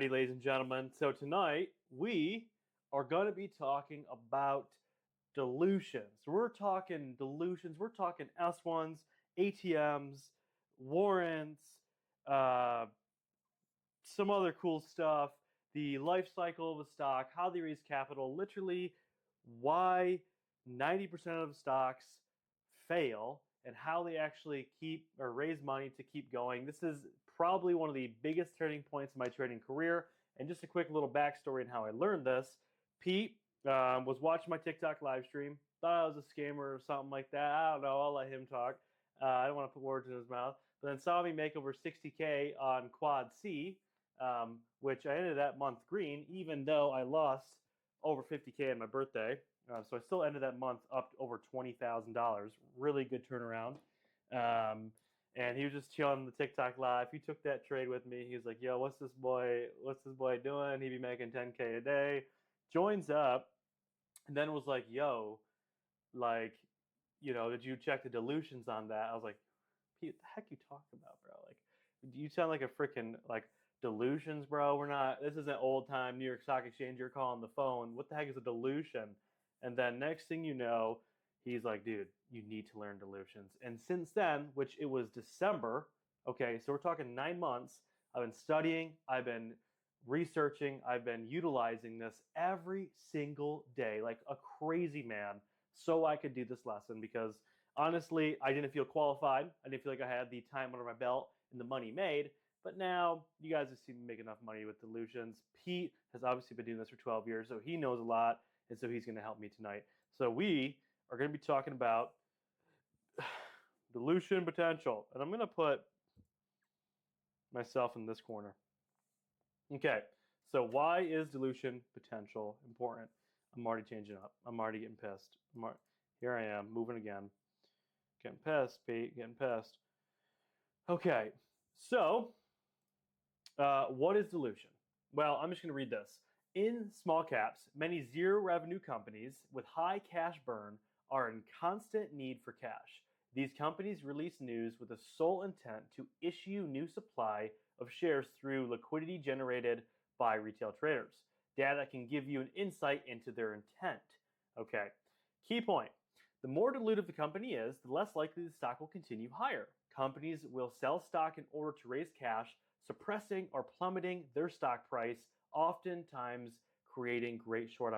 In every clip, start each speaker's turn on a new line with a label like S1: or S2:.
S1: Alrighty, ladies and gentlemen. So tonight we are going to be talking about dilutions. We're talking dilutions. We're talking S1s, ATMs, warrants, uh, some other cool stuff, the life cycle of a stock, how they raise capital, literally why 90% of stocks fail and how they actually keep or raise money to keep going. This is probably one of the biggest turning points in my trading career. And just a quick little backstory on how I learned this. Pete was watching my TikTok live stream, thought I was a scammer or something like that. I don't know. I'll let him talk. I don't want to put words in his mouth. But then saw me make over 60K on Quad C, which I ended that month green, even though I lost over 50K on my birthday. So I still ended that month up to over $20,000. Really good turnaround. And he was just chilling on the TikTok live. He took that trade with me. He was like, "Yo, what's this boy doing? He be making 10K a day." Joins up, and then was like, "Yo, like, did you check the dilutions on that?" I was like, "Pete, what the heck you talking about, bro? Like, you sound like a freaking like dilutions, bro. We're not. This isn't old time New York Stock Exchange. You're calling the phone. What the heck is a dilution?" And then next thing you know, he's like, "Dude, you need to learn dilutions." And since then, which it was December, okay, so we're talking 9 months. I've been studying. I've been researching. I've been utilizing this every single day, like a crazy man, so I could do this lesson because honestly, I didn't feel qualified. I didn't feel like I had the time under my belt and the money made. But now you guys have seen me make enough money with dilutions. Pete has obviously been doing this for 12 years, so he knows a lot, and so he's going to help me tonight. So we are going to be talking about dilution potential, and I'm going to put myself in this corner. Okay, so why is dilution potential important? I'm already changing up. I'm already getting pissed. Here I am, moving again. Getting pissed, Pete, getting pissed. Okay, so what is dilution? Well, I'm just going to read this. In small caps, many zero revenue companies with high cash burn are in constant need for cash. These companies release news with the sole intent to issue new supply of shares through liquidity generated by retail traders. Data can give you an insight into their intent. Okay, key point. The more dilutive the company is, the less likely the stock will continue higher. Companies will sell stock in order to raise cash, suppressing or plummeting their stock price, oftentimes creating great short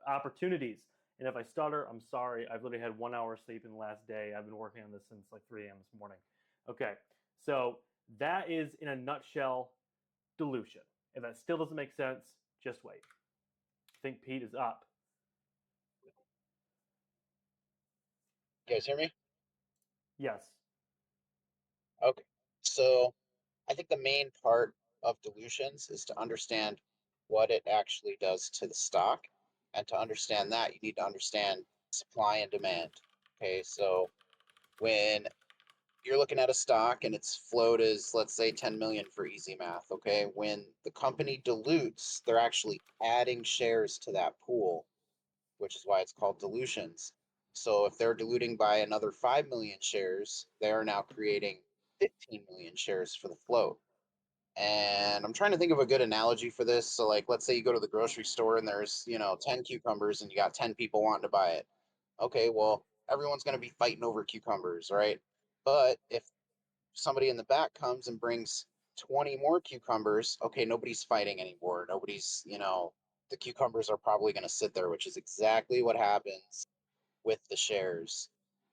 S1: opportunities. And if I stutter, I'm sorry. I've literally had 1 hour sleep in the last day. I've been working on this since like 3 a.m. this morning. Okay, so that is in a nutshell dilution. If that still doesn't make sense, just wait. I think Pete is up.
S2: You guys hear me?
S1: Yes.
S2: Okay. So I think the main part of dilutions is to understand what it actually does to the stock. And to understand that, you need to understand supply and demand. Okay. So when you're looking at a stock and its float is, let's say, 10 million for easy math. Okay. When the company dilutes, they're actually adding shares to that pool, which is why it's called dilutions. So if they're diluting by another 5 million shares, they are now creating 15 million shares for the float. And I'm trying to think of a good analogy for this. So, like, let's say you go to the grocery store and there's, 10 cucumbers and you got 10 people wanting to buy it. Okay, well, everyone's going to be fighting over cucumbers, right? But if somebody in the back comes and brings 20 more cucumbers, okay, nobody's fighting anymore. The cucumbers are probably going to sit there, which is exactly what happens with the shares.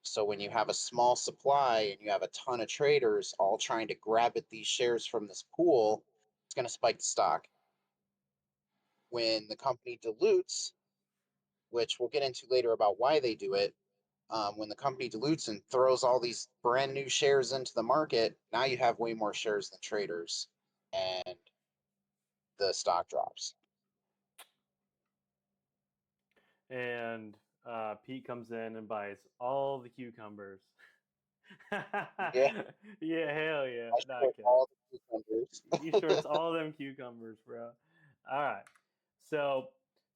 S2: So when you have a small supply and you have a ton of traders all trying to grab at these shares from this pool, it's going to spike the stock. When the company dilutes, which we'll get into later about why they do it, when the company dilutes and throws all these brand new shares into the market, now you have way more shares than traders, and the stock drops.
S1: And Pete comes in and buys all the cucumbers.
S2: Yeah,
S1: Yeah, hell yeah.
S2: I
S1: Not
S2: short
S1: kidding.
S2: all the
S1: He
S2: cucumbers.
S1: shorts all of them cucumbers, bro. All right. So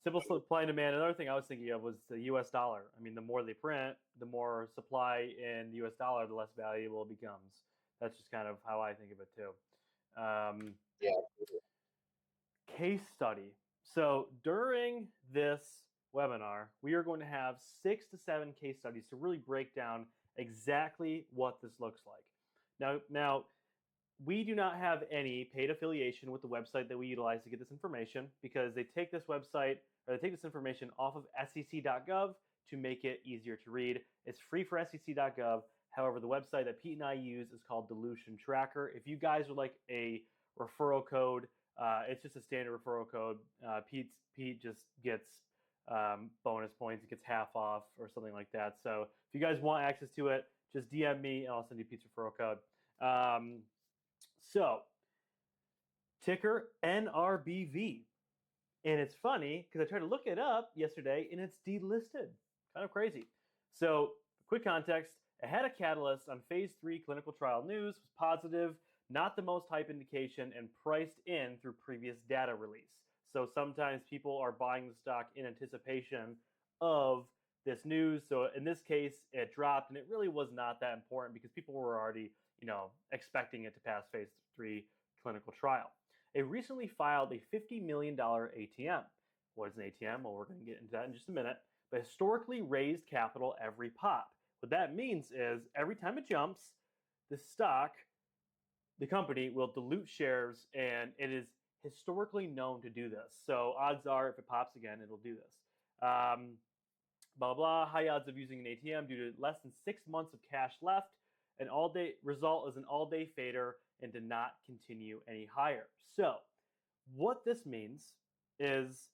S1: simple supply and demand. Another thing I was thinking of was the U.S. dollar. I mean, the more they print, the more supply in the U.S. dollar, the less valuable it becomes. That's just kind of how I think of it too. Um,
S2: Yeah,
S1: case study. So during this webinar, we are going to have 6 to 7 case studies to really break down exactly what this looks like. Now, we do not have any paid affiliation with the website that we utilize to get this information, because they take this website, or they take this information off of sec.gov to make it easier to read. It's free for sec.gov. However, the website that Pete and I use is called Dilution Tracker. If you guys would like a referral code, it's just a standard referral code. Pete just gets bonus points. It gets half off or something like that. So if you guys want access to it, just DM me and I'll send you Pete's referral code. So ticker NRBV. And it's funny because I tried to look it up yesterday and it's delisted. Kind of crazy. So quick context, it had a catalyst on phase 3 clinical trial news, was positive, not the most hype indication, and priced in through previous data release. So sometimes people are buying the stock in anticipation of this news. So in this case, it dropped, and it really was not that important because people were already, expecting it to pass phase 3 clinical trial. It recently filed a $50 million ATM. What is an ATM? Well, we're going to get into that in just a minute. But historically raised capital every pop. What that means is every time it jumps, the company will dilute shares, and it is historically known to do this. So odds are, if it pops again, it'll do this. Blah, blah, high odds of using an ATM due to less than 6 months of cash left. An all-day result is an all-day fader and did not continue any higher. So what this means is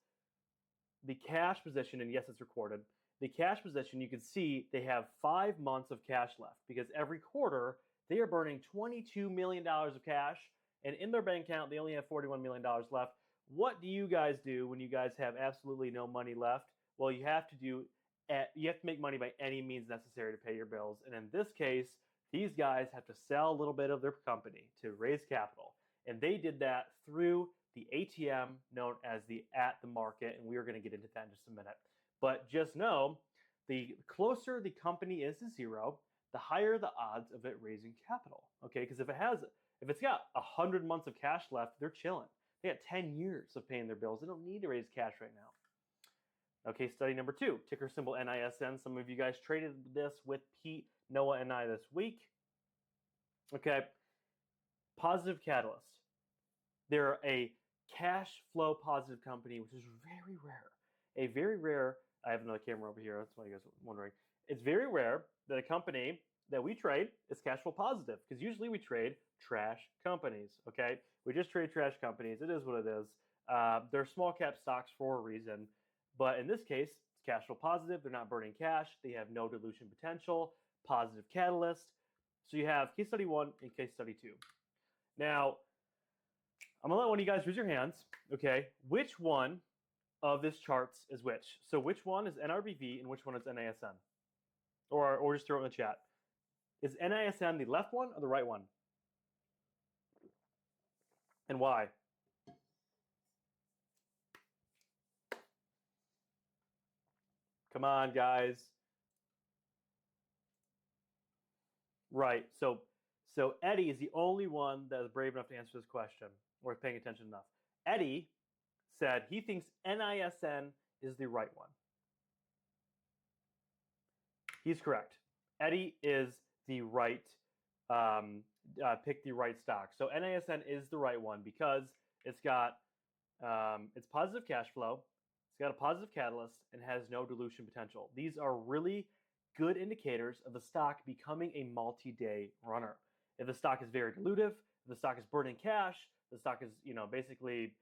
S1: the cash position, and yes, it's recorded, the cash position, you can see they have 5 months of cash left because every quarter they are burning $22 million of cash, and in their bank account they only have $41 million left. What do you guys do when you guys have absolutely no money left? Well, you have to make money by any means necessary to pay your bills, and in this case, these guys have to sell a little bit of their company to raise capital, and they did that through the ATM known as the at the market, and we are going to get into that in just a minute. But just know, the closer the company is to zero, the higher the odds of it raising capital. Okay, because if it's got 100 months of cash left, they're chilling. They got 10 years of paying their bills. They don't need to raise cash right now. Okay, study number 2, ticker symbol NISN. Some of you guys traded this with Pete, Noah, and I this week. Okay, positive catalyst. They're a cash flow positive company, which is very rare. A very rare, I have another camera over here, that's why you guys are wondering. It's very rare that a company that we trade is cash flow positive, because usually we trade trash companies, okay? We just trade trash companies. It is what it is. They're small cap stocks for a reason, but in this case, it's cash flow positive. They're not burning cash. They have no dilution potential, positive catalyst. So you have case study 1 and case study 2. Now, I'm going to let one of you guys raise your hands, okay? Which one of this charts is which? So which one is NRBV and which one is NISN? Or just throw it in the chat. Is NISN the left one or the right one? And why? Come on, guys. Right. So Eddie is the only one that is brave enough to answer this question, or is paying attention enough. Eddie said he thinks NISN is the right one. He's correct. Eddie is the right, pick the right stock. So NISN is the right one because it's got it's positive cash flow, it's got a positive catalyst, and has no dilution potential. These are really good indicators of the stock becoming a multi-day runner. If the stock is very dilutive, if the stock is burning cash, the stock is basically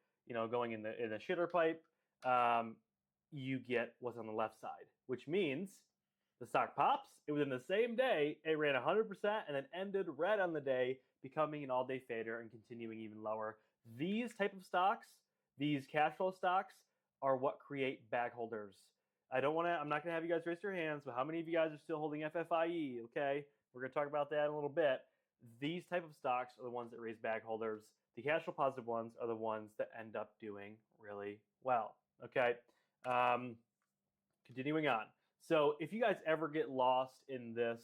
S1: going in the shitter pipe, you get what's on the left side, which means the stock pops. Within the same day, it ran 100% and then ended red on the day, becoming an all-day fader and continuing even lower. These type of stocks, these cash flow stocks, are what create bag holders. I'm not gonna have you guys raise your hands, but how many of you guys are still holding FFIE? Okay, we're gonna talk about that in a little bit. These type of stocks are the ones that raise bag holders. The cash flow positive ones are the ones that end up doing really well. Okay, continuing on. So if you guys ever get lost in this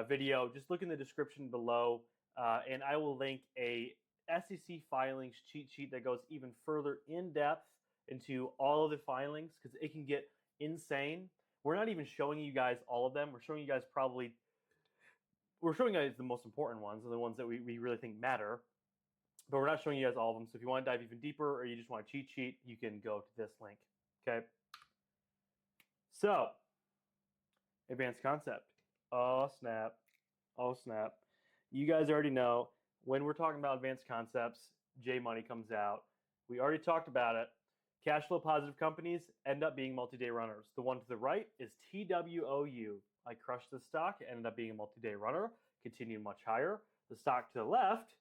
S1: video, just look in the description below, and I will link a SEC filings cheat sheet that goes even further in depth into all of the filings because it can get insane. We're not even showing you guys all of them. We're showing you guys the most important ones and the ones that we really think matter. But we're not showing you guys all of them. So if you want to dive even deeper or you just want a cheat sheet, you can go to this link. Okay. So, advanced concept. Oh, snap. Oh, snap. You guys already know when we're talking about advanced concepts, J Money comes out. We already talked about it. Cash flow positive companies end up being multi-day runners. The one to the right is TWOU. I crushed the stock, it ended up being a multi-day runner, continued much higher. The stock to the left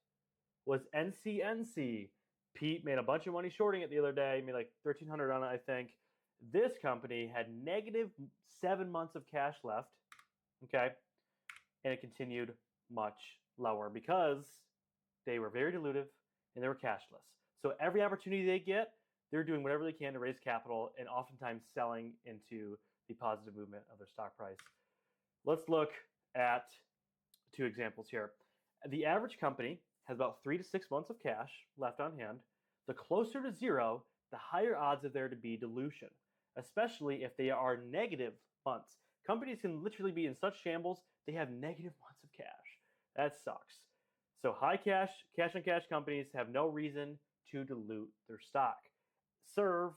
S1: was NCNC. Pete made a bunch of money shorting it the other day, made like $1,300 on it, I think. This company had negative 7 months of cash left, okay? And it continued much lower because they were very dilutive and they were cashless. So every opportunity they get, they're doing whatever they can to raise capital and oftentimes selling into the positive movement of their stock price. Let's look at 2 examples here. The average company has about 3 to 6 months of cash left on hand. The closer to zero, the higher odds of there to be dilution, especially if they are negative months. Companies can literally be in such shambles, they have negative months of cash. That sucks. So high cash on cash companies have no reason to dilute their stock. Serve,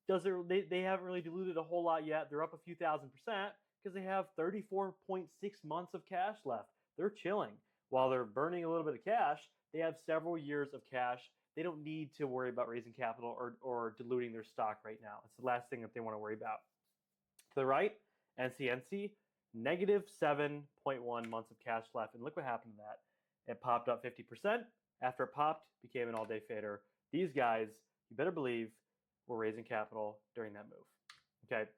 S1: they haven't really diluted a whole lot yet. They're up a few thousand percent because they have 34.6 months of cash left. They're chilling. While they're burning a little bit of cash, they have several years of cash. They don't need to worry about raising capital or diluting their stock right now. It's the last thing that they want to worry about. To the right, NCNC, negative 7.1 months of cash left. And look what happened to that. It popped up 50%. After it popped, became an all-day fader. These guys, you better believe, were raising capital during that move. Okay.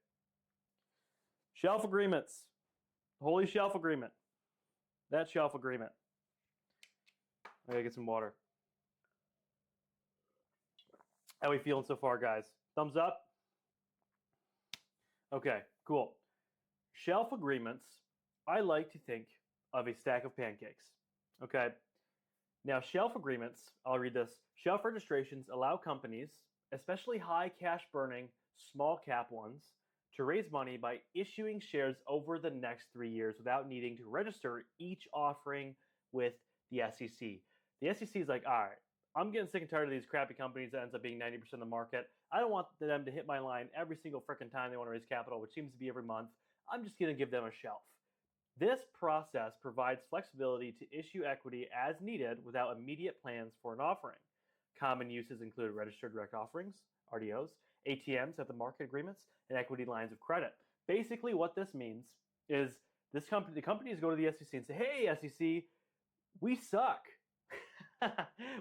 S1: Shelf agreements. Holy shelf agreement. That shelf agreement. I gotta get some water. How are we feeling so far, guys? Thumbs up? Okay, cool. Shelf agreements, I like to think of a stack of pancakes. Okay. Now, shelf agreements, I'll read this. Shelf registrations allow companies, especially high cash burning, small cap ones, to raise money by issuing shares over the next 3 years without needing to register each offering with the SEC. The SEC is like, all right, I'm getting sick and tired of these crappy companies that ends up being 90% of the market. I don't want them to hit my line every single freaking time they want to raise capital, which seems to be every month. I'm just going to give them a shelf. This process provides flexibility to issue equity as needed without immediate plans for an offering. Common uses include registered direct offerings, RDOs, ATMs at the market agreements, and equity lines of credit. Basically, what this means is the companies go to the SEC and say, hey, SEC, we suck.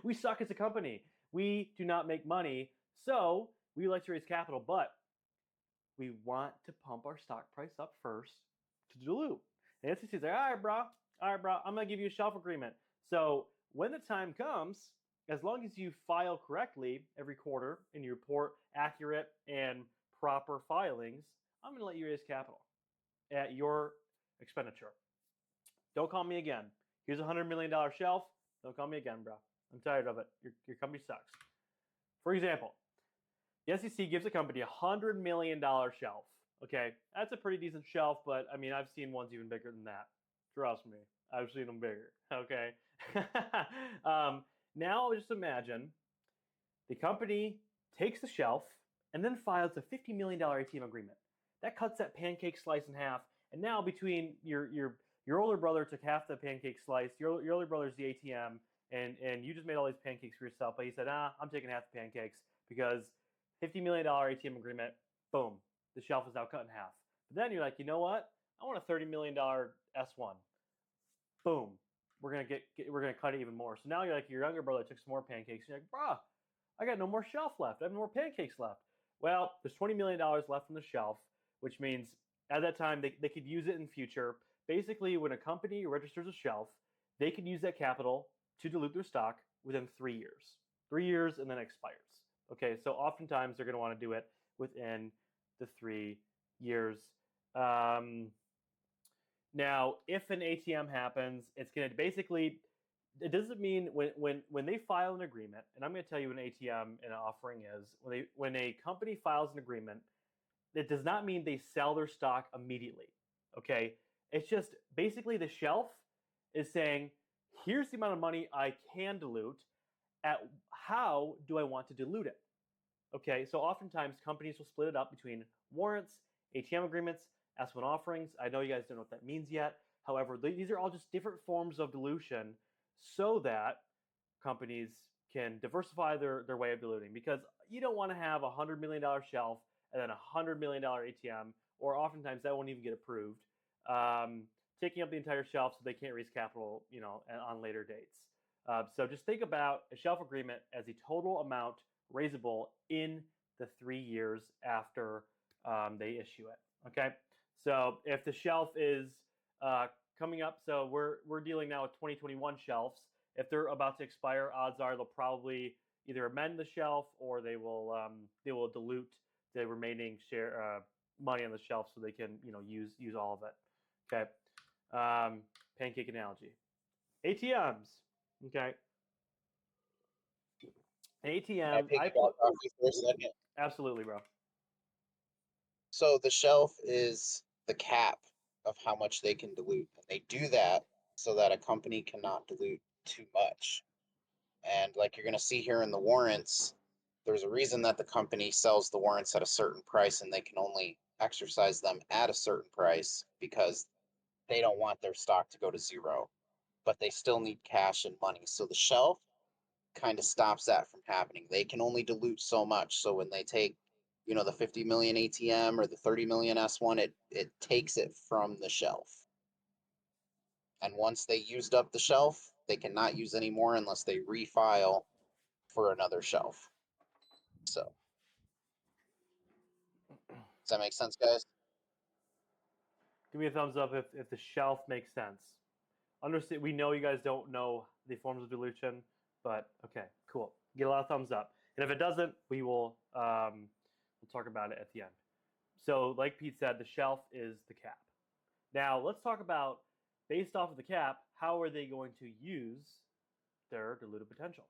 S1: We suck as a company. We do not make money, so we like to raise capital, but we want to pump our stock price up first to dilute. And the SEC is like, all right, bro, I'm going to give you a shelf agreement. So when the time comes, as long as you file correctly every quarter and you report accurate and proper filings, I'm going to let you raise capital at your expenditure. Don't call me again. Here's a $100 million shelf. Don't call me again, bro. I'm tired of it. Your company sucks. For example, the SEC gives a company a $100 million shelf. Okay, that's a pretty decent shelf, but I mean, I've seen ones even bigger than that. Trust me, I've seen them bigger. Okay. Now just imagine the company takes the shelf and then files a $50 million ATM agreement. That cuts that pancake slice in half. And now between your older brother took half the pancake slice, your older brother's the ATM, and you just made all these pancakes for yourself. But he said, I'm taking half the pancakes because $50 million ATM agreement, boom, the shelf is now cut in half. But then you're like, you know what? I want a $30 million S1. Boom. We're gonna cut it even more. So now you're like, your younger brother took some more pancakes. You're like, bruh, I got no more shelf left. I have no more pancakes left. Well, there's $20 million left on the shelf, which means at that time they could use it in future. Basically, when a company registers a shelf, they could use that capital to dilute their stock within 3 years. 3 years and then expires. Okay, so oftentimes they're going to want to do it within the 3 years. Now, if an ATM happens, it's going to basically it doesn't mean when they file an agreement, and I'm going to tell you what an ATM and an offering is. When a company files an agreement, it does not mean they sell their stock immediately. Okay, it's just basically the shelf is saying, here's the amount of money I can dilute. At how do I want to dilute it? Okay, so oftentimes companies will split it up between warrants, ATM agreements, S1 offerings. I know you guys don't know what that means yet. However, these are all just different forms of dilution so that companies can diversify their way of diluting, because you don't want to have a $100 million shelf and then a $100 million ATM, or oftentimes that won't even get approved, taking up the entire shelf so they can't raise capital, on later dates. So just think about a shelf agreement as the total amount raisable in the 3 years after they issue it. Okay, so if the shelf is coming up, so we're dealing now with 2021 shelves. If they're about to expire, odds are they'll probably either amend the shelf or they will dilute the remaining share money on the shelf so they can use all of it. Okay, pancake analogy. ATMs. Okay, an
S2: Can I
S1: ATM. I
S2: piggyback
S1: put
S2: off you for a second?
S1: absolutely, bro.
S2: So the shelf is the cap of how much they can dilute. And they do that so that a company cannot dilute too much. And like you're going to see here in the warrants, there's a reason that the company sells the warrants at a certain price and they can only exercise them at a certain price because they don't want their stock to go to zero, but they still need cash and money. So the shelf kind of stops that from happening. They can only dilute so much. So when they take, the 50 million ATM or the 30 million S1, it takes it from the shelf. And once they used up the shelf, they cannot use any more unless they refile for another shelf. So, does that make sense, guys?
S1: Give me a thumbs up if the shelf makes sense. Understand? We know you guys don't know the forms of dilution, but okay, cool. Get a lot of thumbs up. And if it doesn't, we'll talk about it at the end. So, like Pete said, the shelf is the cap. Now, let's talk about, based off of the cap, how are they going to use their dilutive potential?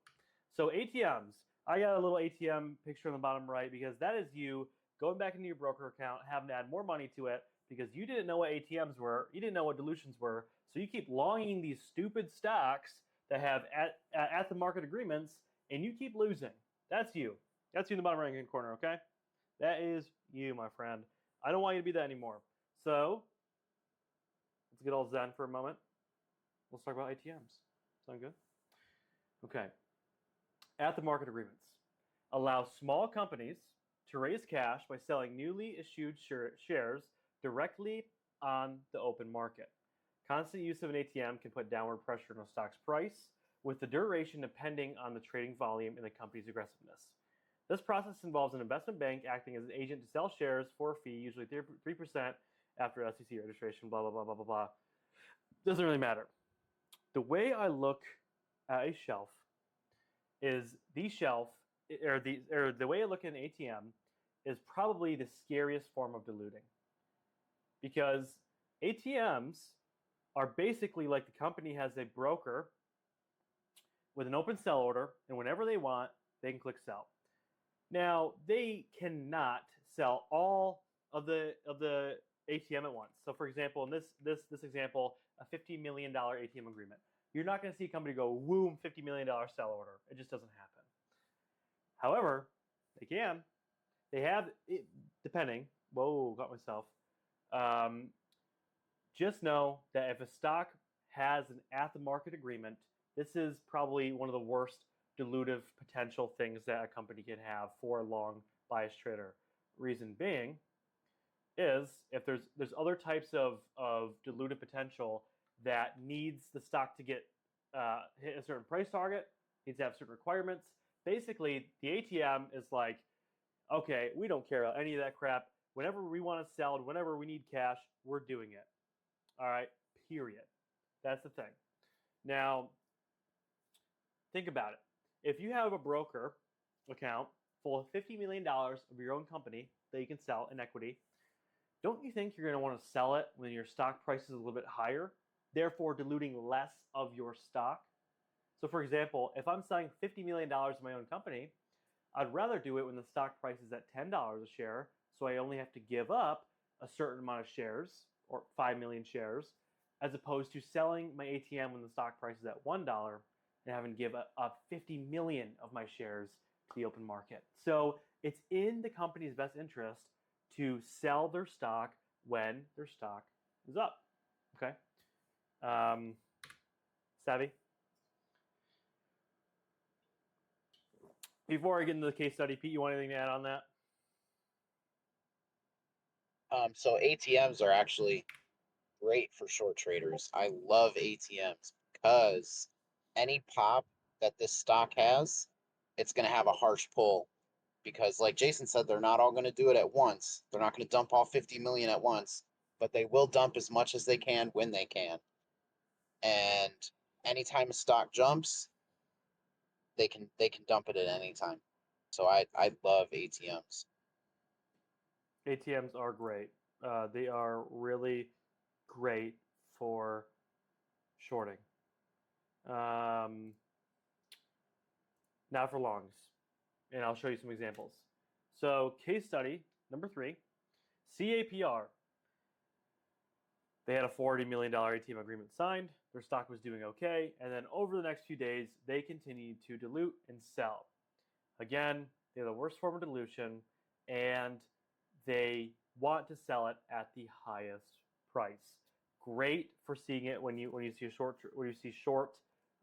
S1: So, ATMs. I got a little ATM picture on the bottom right because that is you going back into your broker account, having to add more money to it because you didn't know what ATMs were, you didn't know what dilutions were, so you keep longing these stupid stocks that have at the market agreements, and you keep losing. That's you. That's you in the bottom right hand corner. Okay, that is you, my friend. I don't want you to be that anymore. So let's get all zen for a moment. Let's talk about ATMs. Sound good? Okay. At the market agreements allow small companies to raise cash by selling newly issued shares directly on the open market. Constant use of an ATM can put downward pressure on a stock's price, with the duration depending on the trading volume and the company's aggressiveness. This process involves an investment bank acting as an agent to sell shares for a fee, usually 3% after SEC registration, blah, blah, blah, blah, blah, blah. Doesn't really matter. The way I look at a shelf is the way I look at an ATM is probably the scariest form of diluting, because ATMs are basically like the company has a broker with an open sell order, and whenever they want, they can click sell. Now, they cannot sell all of the ATM at once. So, for example, in this example, a $50 million ATM agreement, you're not going to see a company go, whoom, $50 million sell order. It just doesn't happen. However, they can. They have, depending. Whoa, got myself. Just know that if a stock has an at-the-market agreement, this is probably one of the worst dilutive potential things that a company can have for a long bias trader. Reason being is if there's other types of dilutive potential that needs the stock to get hit a certain price target, needs to have certain requirements. Basically, the ATM is like, okay, we don't care about any of that crap. Whenever we want to sell, whenever we need cash, we're doing it. All right, period. That's the thing. Now, think about it. If you have a broker account full of $50 million of your own company that you can sell in equity, don't you think you're going to want to sell it when your stock price is a little bit higher, therefore diluting less of your stock? So for example, if I'm selling $50 million in my own company, I'd rather do it when the stock price is at $10 a share, so I only have to give up a certain amount of shares, or 5 million shares, as opposed to selling my ATM when the stock price is at $1 and having to give up 50 million of my shares to the open market. So it's in the company's best interest to sell their stock when their stock is up. Okay? Savvy? Before I get into the case study, Pete, you want anything to add on that?
S2: So ATMs are actually great for short traders. I love ATMs because any pop that this stock has, it's going to have a harsh pull. Because, like Jason said, they're not all going to do it at once. They're not going to dump all 50 million at once, but they will dump as much as they can when they can. And anytime a stock jumps, they can dump it at any time. So I love ATMs.
S1: ATMs are great. They are really great for shorting. Not for longs. And I'll show you some examples. So case study number 3, CAPR. They had a $40 million ATM agreement signed. Their stock was doing okay. And then over the next few days, they continued to dilute and sell. Again, they're the worst form of dilution, and they want to sell it at the highest price. Great for seeing it when you see short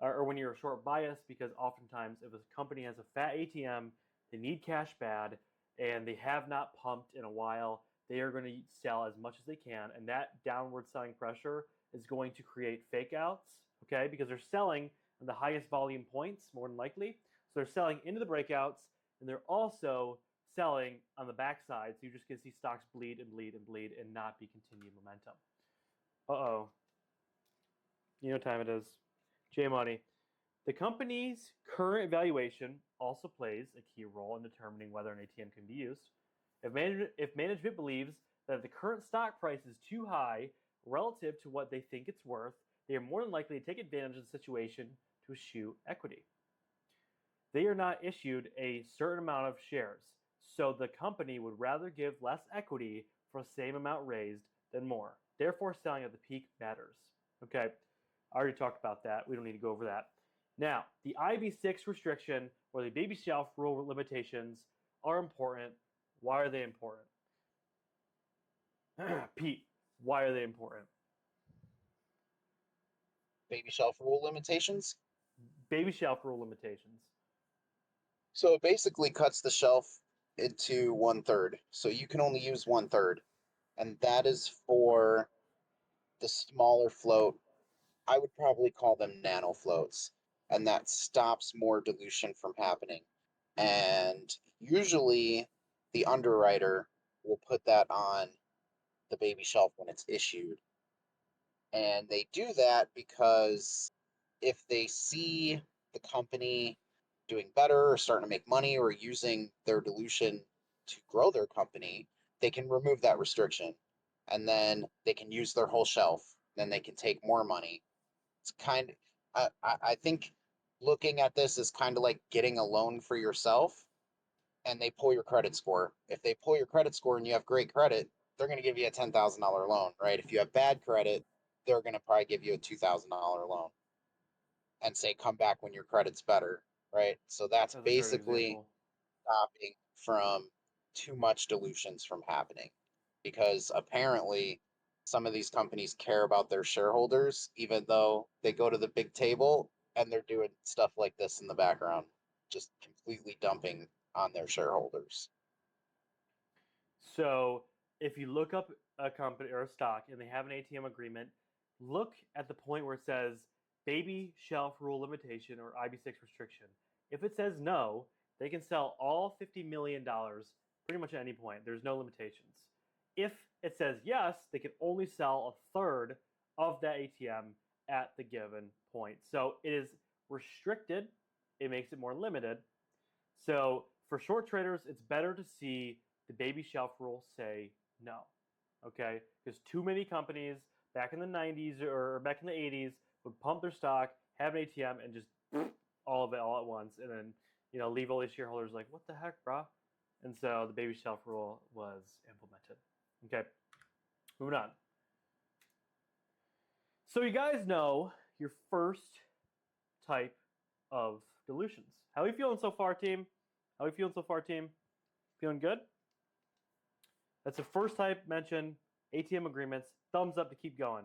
S1: or when you're a short bias, because oftentimes if a company has a fat ATM, they need cash bad, and they have not pumped in a while, they are going to sell as much as they can, and that downward selling pressure is going to create fake outs, okay, because they're selling at the highest volume points more than likely. So they're selling into the breakouts, and they're also selling on the backside. So you're just going to see stocks bleed and bleed and bleed and not be continued momentum. Uh-oh. You know what time it is. J-Money. The company's current valuation also plays a key role in determining whether an ATM can be used. If management believes that the current stock price is too high relative to what they think it's worth, they are more than likely to take advantage of the situation to eschew equity. They are not issued a certain amount of shares, so the company would rather give less equity for the same amount raised than more. Therefore, selling at the peak matters. Okay, I already talked about that. We don't need to go over that. Now, the IB6 restriction or the baby shelf rule limitations are important. Why are they important? Pete, why are they important?
S2: Baby shelf rule limitations.
S1: Baby shelf rule limitations.
S2: So it basically cuts the shelf into 1/3. So you can only use 1/3. And that is for the smaller float. I would probably call them nano floats. And that stops more dilution from happening. And usually the underwriter will put that on the baby shelf when it's issued. And they do that because if they see the company doing better or starting to make money or using their dilution to grow their company, they can remove that restriction. And then they can use their whole shelf. Then they can take more money. It's I think looking at this is kind of like getting a loan for yourself, and they pull your credit score. If they pull your credit score and you have great credit, they're going to give you a $10,000 loan, right? If you have bad credit, they're going to probably give you a $2,000 loan and say, come back when your credit's better, right? So that's
S1: That's a great
S2: basically
S1: example.
S2: stopping from too much dilutions from happening, because apparently some of these companies care about their shareholders, even though they go to the big table and they're doing stuff like this in the background, just completely dumping on their shareholders.
S1: So if you look up a company or a stock and they have an ATM agreement, look at the point where it says baby shelf rule limitation or IB6 restriction. If it says no, they can sell all $50 million pretty much at any point. There's no limitations. If it says yes, they can only sell a third of that ATM at the given point. So it is restricted. It makes it more limited. So for short traders, it's better to see the baby shelf rule say no. Okay? Because too many companies back in the 90s or back in the 80s would pump their stock, have an ATM, and just all of it all at once, and then leave all these shareholders like, what the heck, brah? And so the baby shelf rule was implemented. Okay, moving on. So you guys know your first type of dilutions. How are we feeling so far, team? How are we feeling so far, team? Feeling good? That's the first type mentioned. ATM agreements. Thumbs up to keep going.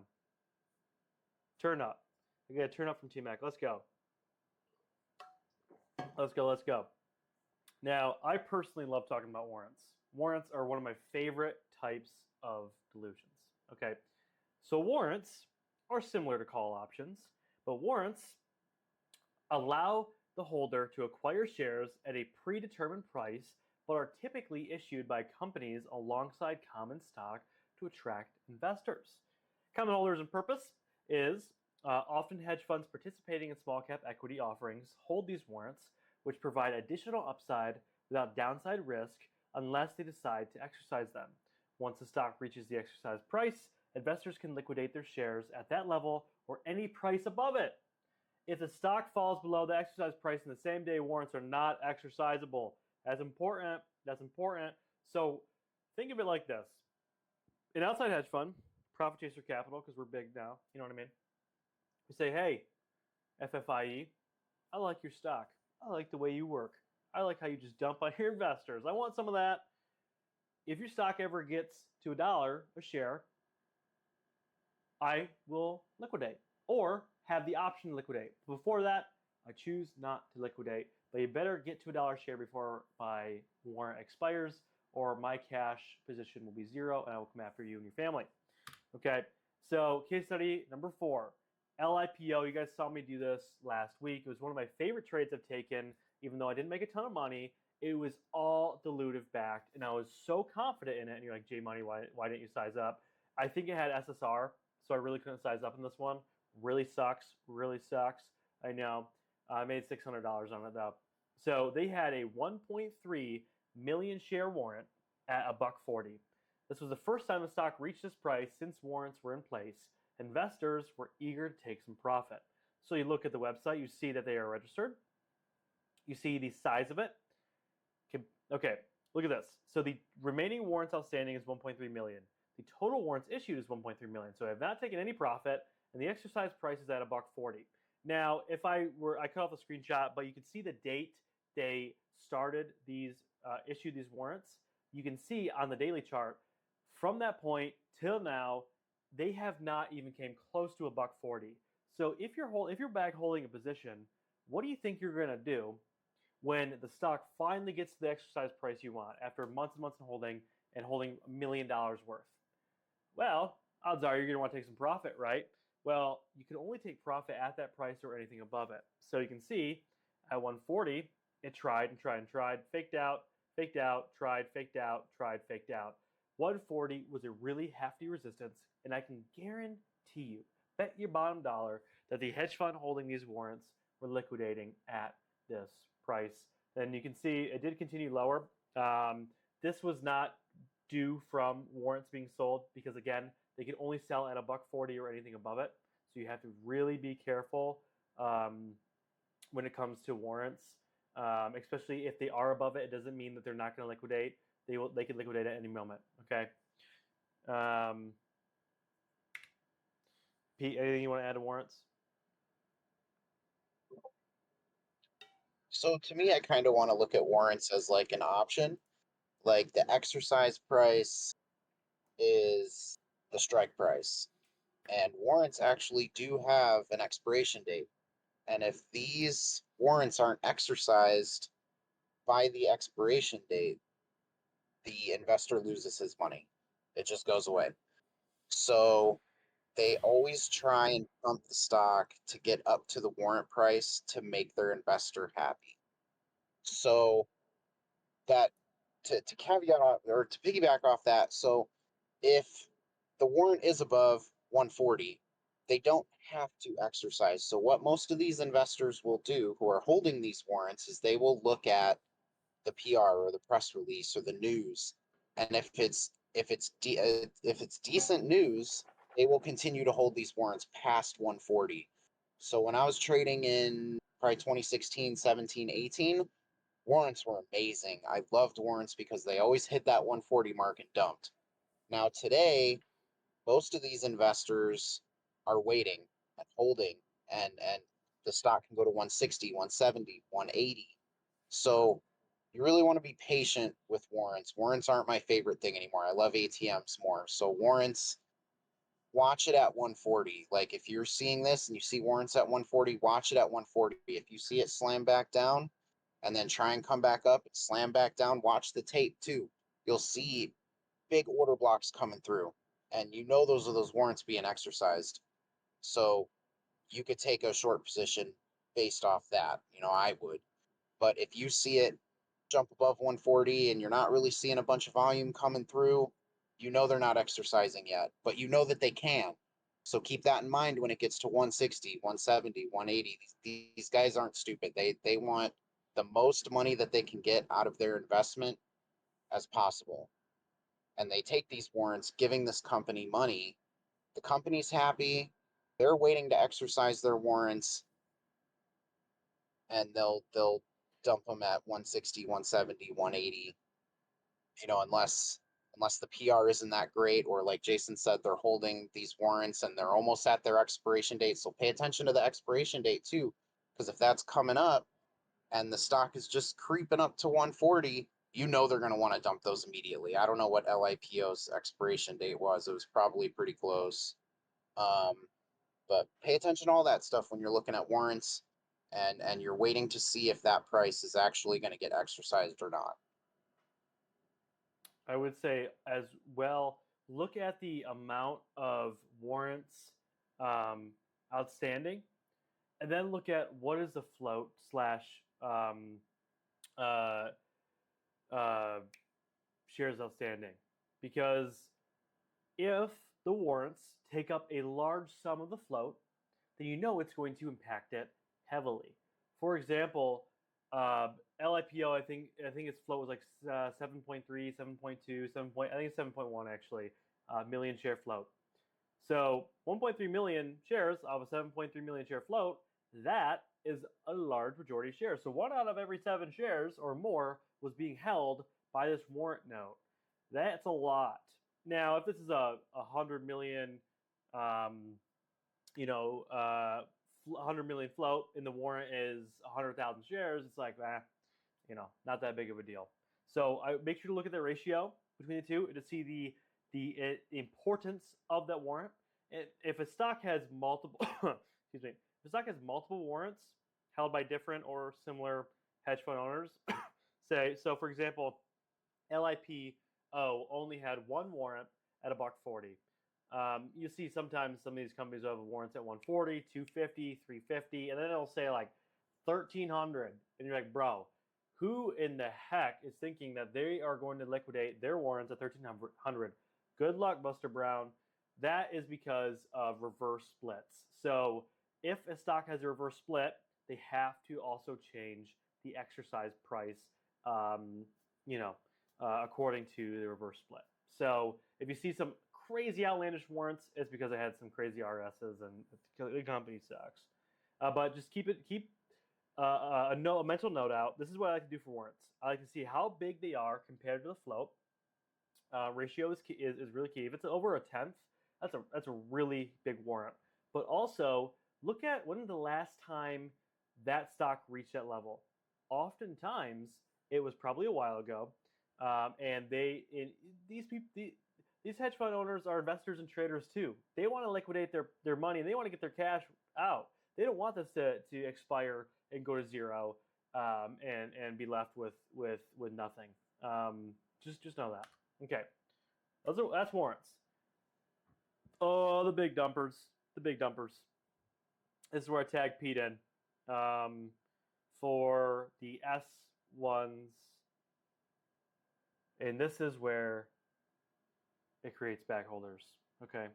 S1: Turn up. I got to turn up from T-Mac. Let's go. Let's go. Let's go. Now, I personally love talking about warrants. Warrants are one of my favorite types of dilutions. Okay, so warrants are similar to call options, but warrants allow the holder to acquire shares at a predetermined price, but are typically issued by companies alongside common stock to attract investors. Common holders and purpose is often hedge funds participating in small cap equity offerings hold these warrants, which provide additional upside without downside risk unless they decide to exercise them. Once the stock reaches the exercise price, investors can liquidate their shares at that level or any price above it. If the stock falls below the exercise price in the same day, warrants are not exercisable. That's important. That's important. So think of it like this. An outside hedge fund, profit chaser capital, because we're big now, you know what I mean? We say, hey, FFIE, I like your stock. I like the way you work. I like how you just dump on your investors. I want some of that. If your stock ever gets to $1 a share, I will liquidate or have the option to liquidate. Before that, I choose not to liquidate, but you better get to $1 a share before my warrant expires or my cash position will be zero and I will come after you and your family. Okay, so case study number 4, LIPO. You guys saw me do this last week. It was one of my favorite trades I've taken, even though I didn't make a ton of money. It was all dilutive backed, and I was so confident in it. And you're like, J Money, why didn't you size up? I think it had SSR, so I really couldn't size up in this one. Really sucks. Really sucks. I know. I made $600 on it though. So they had a 1.3 million share warrant at $1.40. This was the first time the stock reached this price since warrants were in place. Investors were eager to take some profit. So you look at the website, you see that they are registered. You see the size of it. Okay, look at this. So the remaining warrants outstanding is 1.3 million. The total warrants issued is 1.3 million. So I have not taken any profit, and the exercise price is at $1.40. Now, if I cut off the screenshot, but you can see the date they started these, issued these warrants. You can see on the daily chart, from that point till now, they have not even came close to $1.40. So if you're back holding a position, what do you think you're going to do when the stock finally gets to the exercise price you want after months and months of holding and holding $1 million worth? Well, odds are you're going to want to take some profit, right? Well, you can only take profit at that price or anything above it. So you can see at 140, it tried and tried and tried, faked out, tried, faked out, tried, faked out. 140 was a really hefty resistance, and I can guarantee you, bet your bottom dollar, that the hedge fund holding these warrants were liquidating at this price. Then you can see it did continue lower. This was not due from warrants being sold because, again, they can only sell at $1.40 or anything above it. So you have to really be careful when it comes to warrants, especially if they are above it. It doesn't mean that they're not going to liquidate. They can liquidate at any moment. Okay. Pete, anything you want to add to warrants?
S2: So to me, I kind of want to look at warrants as like an option. Like the exercise price is the strike price. And warrants actually do have an expiration date. And if these warrants aren't exercised by the expiration date, the investor loses his money. It just goes away. So they always try and pump the stock to get up to the warrant price to make their investor happy. So that to caveat or to piggyback off that, so if the warrant is above 140, they don't have to exercise. So what most of these investors will do who are holding these warrants is they will look at the PR or the press release or the news, and if it's decent news, they will continue to hold these warrants past 140. So when I was trading in probably 2016, 17, 18, warrants were amazing. I loved warrants because they always hit that 140 mark and dumped. Now today, most of these investors are waiting and holding, and the stock can go to 160, 170, 180. So you really want to be patient with warrants. Warrants aren't my favorite thing anymore. I love ATMs more. So warrants, watch it at 140. Like if you're seeing this and you see warrants at 140, watch it at 140. If you see it slam back down and then try and come back up and slam back down, watch the tape too. You'll see big order blocks coming through, and you know those are those warrants being exercised. So you could take a short position based off that. I would. But if you see it jump above 140 and you're not really seeing a bunch of volume coming through, you know they're not exercising yet, but you know that they can. So keep that in mind when it gets to 160, 170, 180. These guys aren't stupid. They want the most money that they can get out of their investment as possible. And they take these warrants, giving this company money. The company's happy. They're waiting to exercise their warrants, and they'll dump them at 160, 170, 180. Unless the PR isn't that great, or like Jason said, they're holding these warrants and they're almost at their expiration date. So pay attention to the expiration date too, because if that's coming up and the stock is just creeping up to 140, they're going to want to dump those immediately. I don't know what LIPO's expiration date was. It was probably pretty close. But pay attention to all that stuff when you're looking at warrants, and you're waiting to see if that price is actually going to get exercised or not.
S1: I would say as well, look at the amount of warrants outstanding, and then look at what is the float slash uh, uh, shares outstanding. Because if the warrants take up a large sum of the float, then you know it's going to impact it heavily. For example, LIPO, I think its float was like 7.3, 7.2, 7. I think it's 7.1 actually, million share float. So 1.3 million shares of a 7.3 million share float, that is a large majority of shares. So 1 out of every 7 shares or more was being held by this warrant note. That's a lot. Now, if this is a 100 million, um, 100 million float and the warrant is 100,000 shares, it's like, not that big of a deal. So I make sure to look at the ratio between the two to see the importance of that warrant. If a stock has multiple, excuse me, if a stock has multiple warrants held by different or similar hedge fund owners, for example, LIPO only had 1 warrant at $1.40. You see sometimes some of these companies have warrants at 140, 250, 350, and then it'll say like 1300, and you're like, bro, who in the heck is thinking that they are going to liquidate their warrants at 1300? Good luck, Buster Brown. That is because of reverse splits. So if a stock has a reverse split, they have to also change the exercise price, according to the reverse split. So if you see some crazy outlandish warrants, it's because I had some crazy RSs and the company sucks. But just keep a mental note out. This is what I like to do for warrants. I like to see how big they are compared to the float. Ratio is really key. If it's over a tenth, that's a really big warrant. But also look at when the last time that stock reached that level. Oftentimes it was probably a while ago, and these hedge fund owners are investors and traders too. They want to liquidate their money and they want to get their cash out. They don't want this to expire and go to zero, and be left with nothing. Just know that. Okay, that's warrants. Oh, the big dumpers. The big dumpers. This is where I tag Pete in, for the S1s. And this is where it creates backholders. Okay.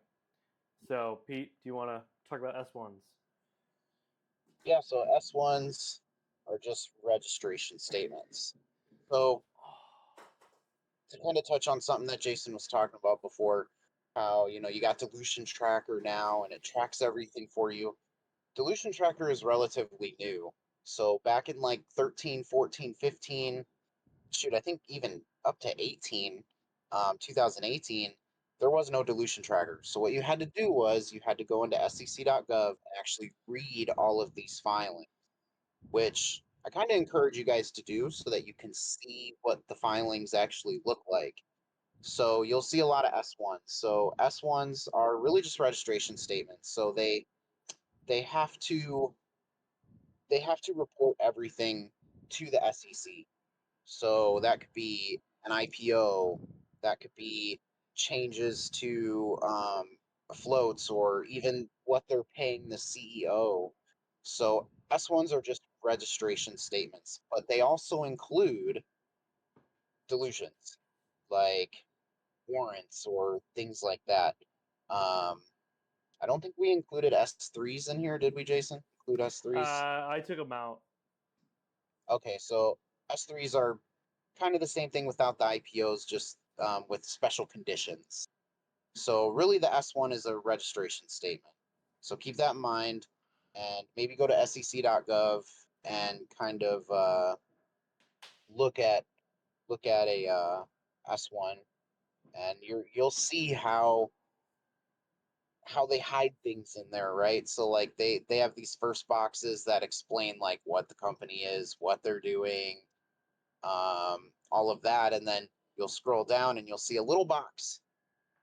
S1: So, Pete, do you want to talk about S1s?
S2: Yeah, so S1s are just registration statements. So to kind of touch on something that Jason was talking about before, how you got dilution tracker now and it tracks everything for you. Dilution tracker is relatively new. So back in like 13, 14, 15, shoot, I think even up to 18, 2018, there was no dilution tracker. So what you had to do was you had to go into sec.gov and actually read all of these filings, which I kind of encourage you guys to do so that you can see what the filings actually look like. So you'll see a lot of S1s. So S1s are really just registration statements. So they have to they have to report everything to the SEC. So that could be an IPO, that could be changes to floats, or even what they're paying the CEO. So S1s are just registration statements, but they also include dilutions like warrants or things like that. Um, I don't think we included S3s in here, did we, Jason? Include S3s?
S1: I took them out.
S2: Okay, so S3s are kind of the same thing without the IPOs, just with special conditions. So really, the S1 is a registration statement. So keep that in mind, and maybe go to sec.gov and kind of look at a S1, and you'll see how they hide things in there, right? So like they have these first boxes that explain like what the company is, what they're doing, all of that, and then you'll scroll down and you'll see a little box,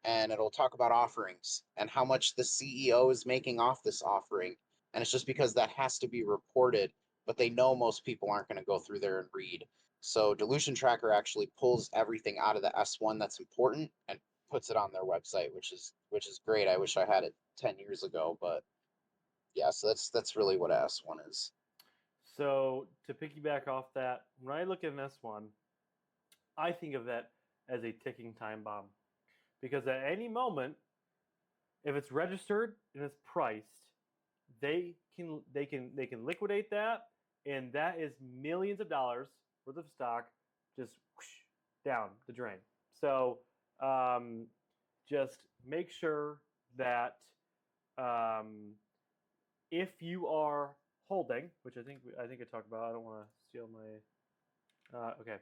S2: and it'll talk about offerings and how much the CEO is making off this offering. And it's just because that has to be reported, but they know most people aren't going to go through there and read. So Dilution Tracker actually pulls everything out of the S1 that's important and puts it on their website, which is great. I wish I had it 10 years ago, but yeah, so that's really what a S1 is.
S1: So to piggyback off that, when I look at an S1, I think of that as a ticking time bomb because at any moment, if it's registered and it's priced, they can liquidate that, and that is millions of dollars worth of stock just whoosh, down the drain. So um, just make sure that um, if you are holding, which I think I talked about. I don't want to steal my. Okay,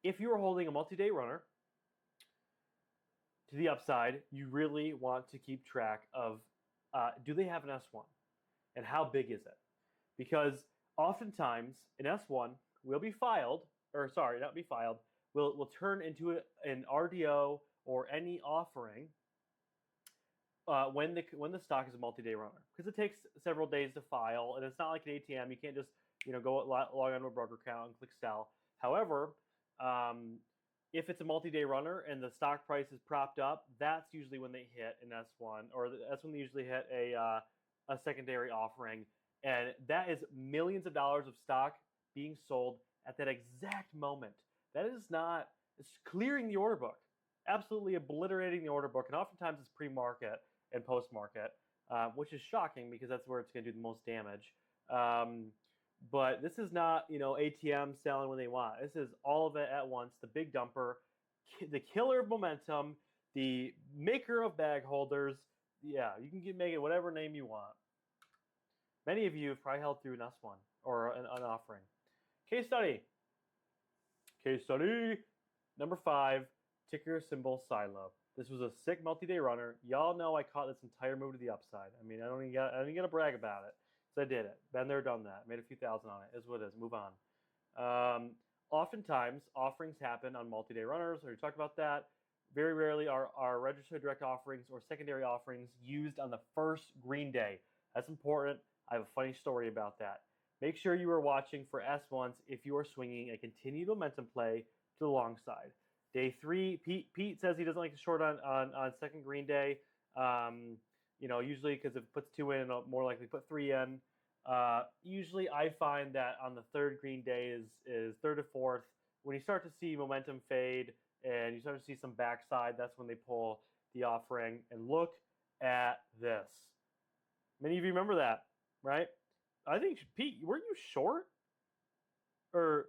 S1: if you are holding a multi-day runner to the upside, you really want to keep track of do they have an S1 and how big is it? Because oftentimes an S1 will be filed, or sorry, not be filed, will turn into an RDO or any offering when the stock is a multi-day runner, because it takes several days to file, and it's not like an ATM. You can't just go log onto a broker account and click sell. However, um, if it's a multi-day runner and the stock price is propped up, that's usually when they hit an S1, or that's when they usually hit a secondary offering, and that is millions of dollars of stock being sold at that exact moment. That is not. It's clearing the order book, absolutely obliterating the order book, and oftentimes it's pre-market and post market, which is shocking because that's where it's going to do the most damage. Um, but this is not ATM selling when they want. This is all of it at once. The big dumper, the killer of momentum, the maker of bag holders. Yeah, you can make it whatever name you want. Many of you have probably held through an S1 or an offering. Case study. Case study number 5, ticker symbol silo. This was a sick multi-day runner. Y'all know I caught this entire move to the upside. I mean, I don't even got to brag about it. So I did it. Been there, done that. Made a few thousand on it. Is what it is. Move on. Oftentimes, offerings happen on multi-day runners. We talked about that. Very rarely are registered direct offerings or secondary offerings used on the first green day. That's important. I have a funny story about that. Make sure you are watching for S1s if you are swinging a continued momentum play to the long side. Day 3, Pete says he doesn't like to short on second green day. Usually because if it puts 2 in, it'll more likely put 3 in. Usually I find that on the third green day is third to fourth. When you start to see momentum fade and you start to see some backside, that's when they pull the offering. And look at this. Many of you remember that, right? I think, Pete, were you short? Or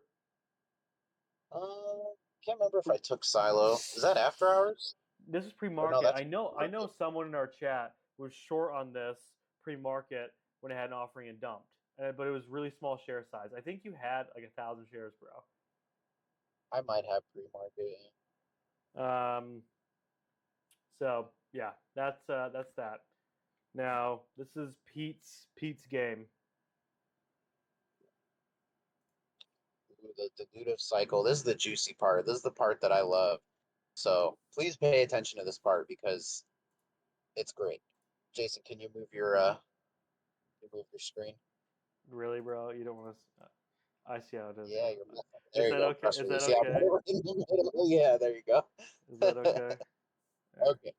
S2: Can't remember if I took Silo. Is that after hours?
S1: this is
S2: Or no,
S1: pre-market.
S2: that's
S1: I know
S2: market.
S1: someone in our chat was short on this pre-market when it had an offering and dumped. but it was really small share size. I think you had like 1,000 shares, bro.
S2: I might have pre-market.
S1: So yeah, that's that. Now this is Pete's game.
S2: Ooh, the dilutive cycle. This is the juicy part. This is the part that I love. So please pay attention to this part because it's great. Jason, can you move your screen?
S1: Really, bro? You don't want to? I see how it is,
S2: Yeah,
S1: bro.
S2: you're
S1: Is
S2: there. You
S1: that
S2: go.
S1: okay?
S2: Press
S1: Is that
S2: release. Yeah,
S1: okay?
S2: right in the middle. Yeah, there you go.
S1: Is that okay? All right.
S2: Okay.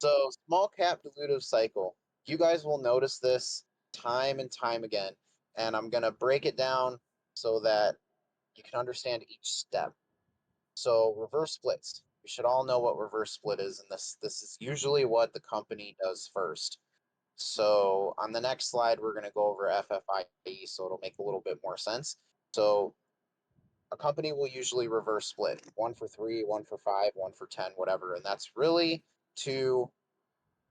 S2: So small cap dilutive cycle. You guys will notice this time and time again, and I'm gonna break it down so that you can understand each step. So reverse splits. We should all know what reverse split is, and this is usually what the company does first. So on the next slide, we're going to go over FFIE, so it'll make a little bit more sense. So a company will usually reverse split, 1 for 3, 1 for 5, 1 for 10, whatever, and that's really to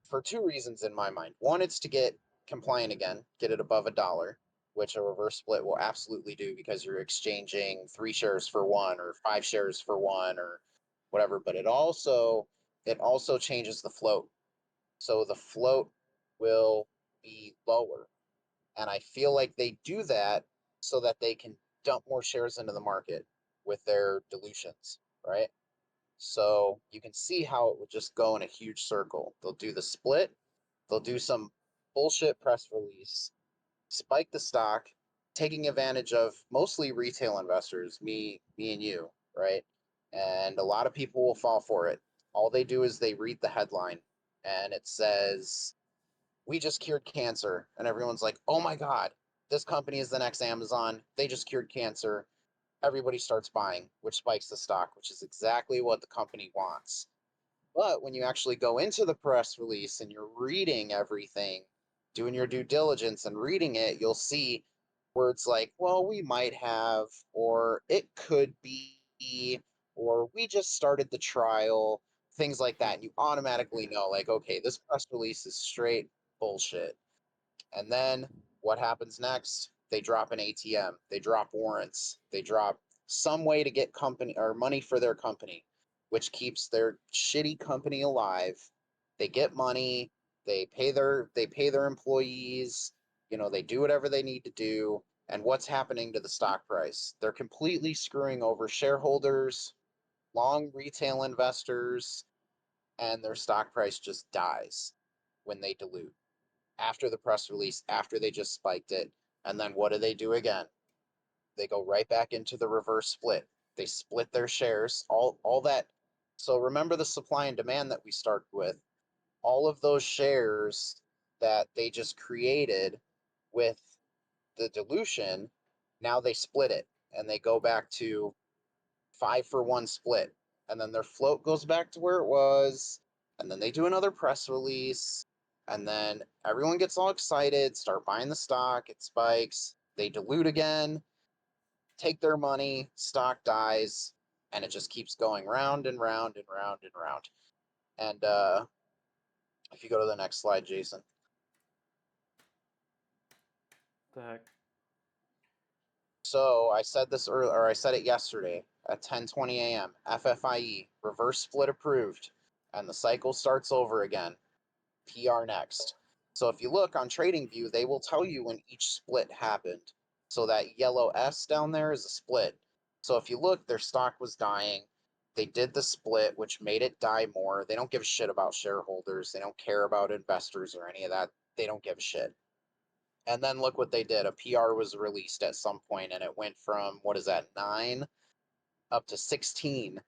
S2: for two reasons in my mind. One, it's to get compliant again, get it above $1, which a reverse split will absolutely do because you're exchanging 3 shares for one or 5 shares for one or whatever. But it also changes the float. So the float will be lower. And I feel like they do that so that they can dump more shares into the market with their dilutions, right? So you can see how it would just go in a huge circle. They'll do the split, they'll do some bullshit press release, spike the stock, taking advantage of mostly retail investors, me and you, right? And a lot of people will fall for it. All they do is they read the headline and it says, "We just cured cancer." And everyone's like, "Oh my God, this company is the next Amazon. They just cured cancer." Everybody starts buying, which spikes the stock, which is exactly what the company wants. But when you actually go into the press release and you're reading everything, doing your due diligence and reading it, you'll see words like, well, we might have, or it could be, or we just started the trial, things like that. And you automatically know, like, okay, this press release is straight bullshit. And then what happens next? They drop an ATM, they drop warrants, they drop some way to get company or money for their company, which keeps their shitty company alive. They get money, they pay their employees, they do whatever they need to do. And what's happening to the stock price? They're completely screwing over shareholders, long retail investors, and their stock price just dies when they dilute after the press release, after they just spiked it. And then what do again? They go right back into the reverse split. They split their shares, all that. So remember the supply and demand that we started with. All of those shares that they just created with the dilution, now they split it and they go back to 5-for-1 split. And then their float goes back to where it was. And then they do another press release. And then everyone gets all excited, start buying the stock, it spikes, they dilute again, take their money, stock dies, and it just keeps going round and round and round and round. And if you go to the next slide, Jason.
S1: The heck.
S2: So I said this earlier, or I said it yesterday at 10:20 a.m. FFIE reverse split approved, and the cycle starts over again. PR next. So if you look on TradingView, they will tell you when each split happened. So that yellow S down there is a split. So if you look, their stock was dying. They did the split, which made it die more. They don't give a shit about shareholders. They don't care about investors or any of that. They don't give a shit. And then look what they did. A PR was released at some point, and it went from, what is that, 9 up to 16.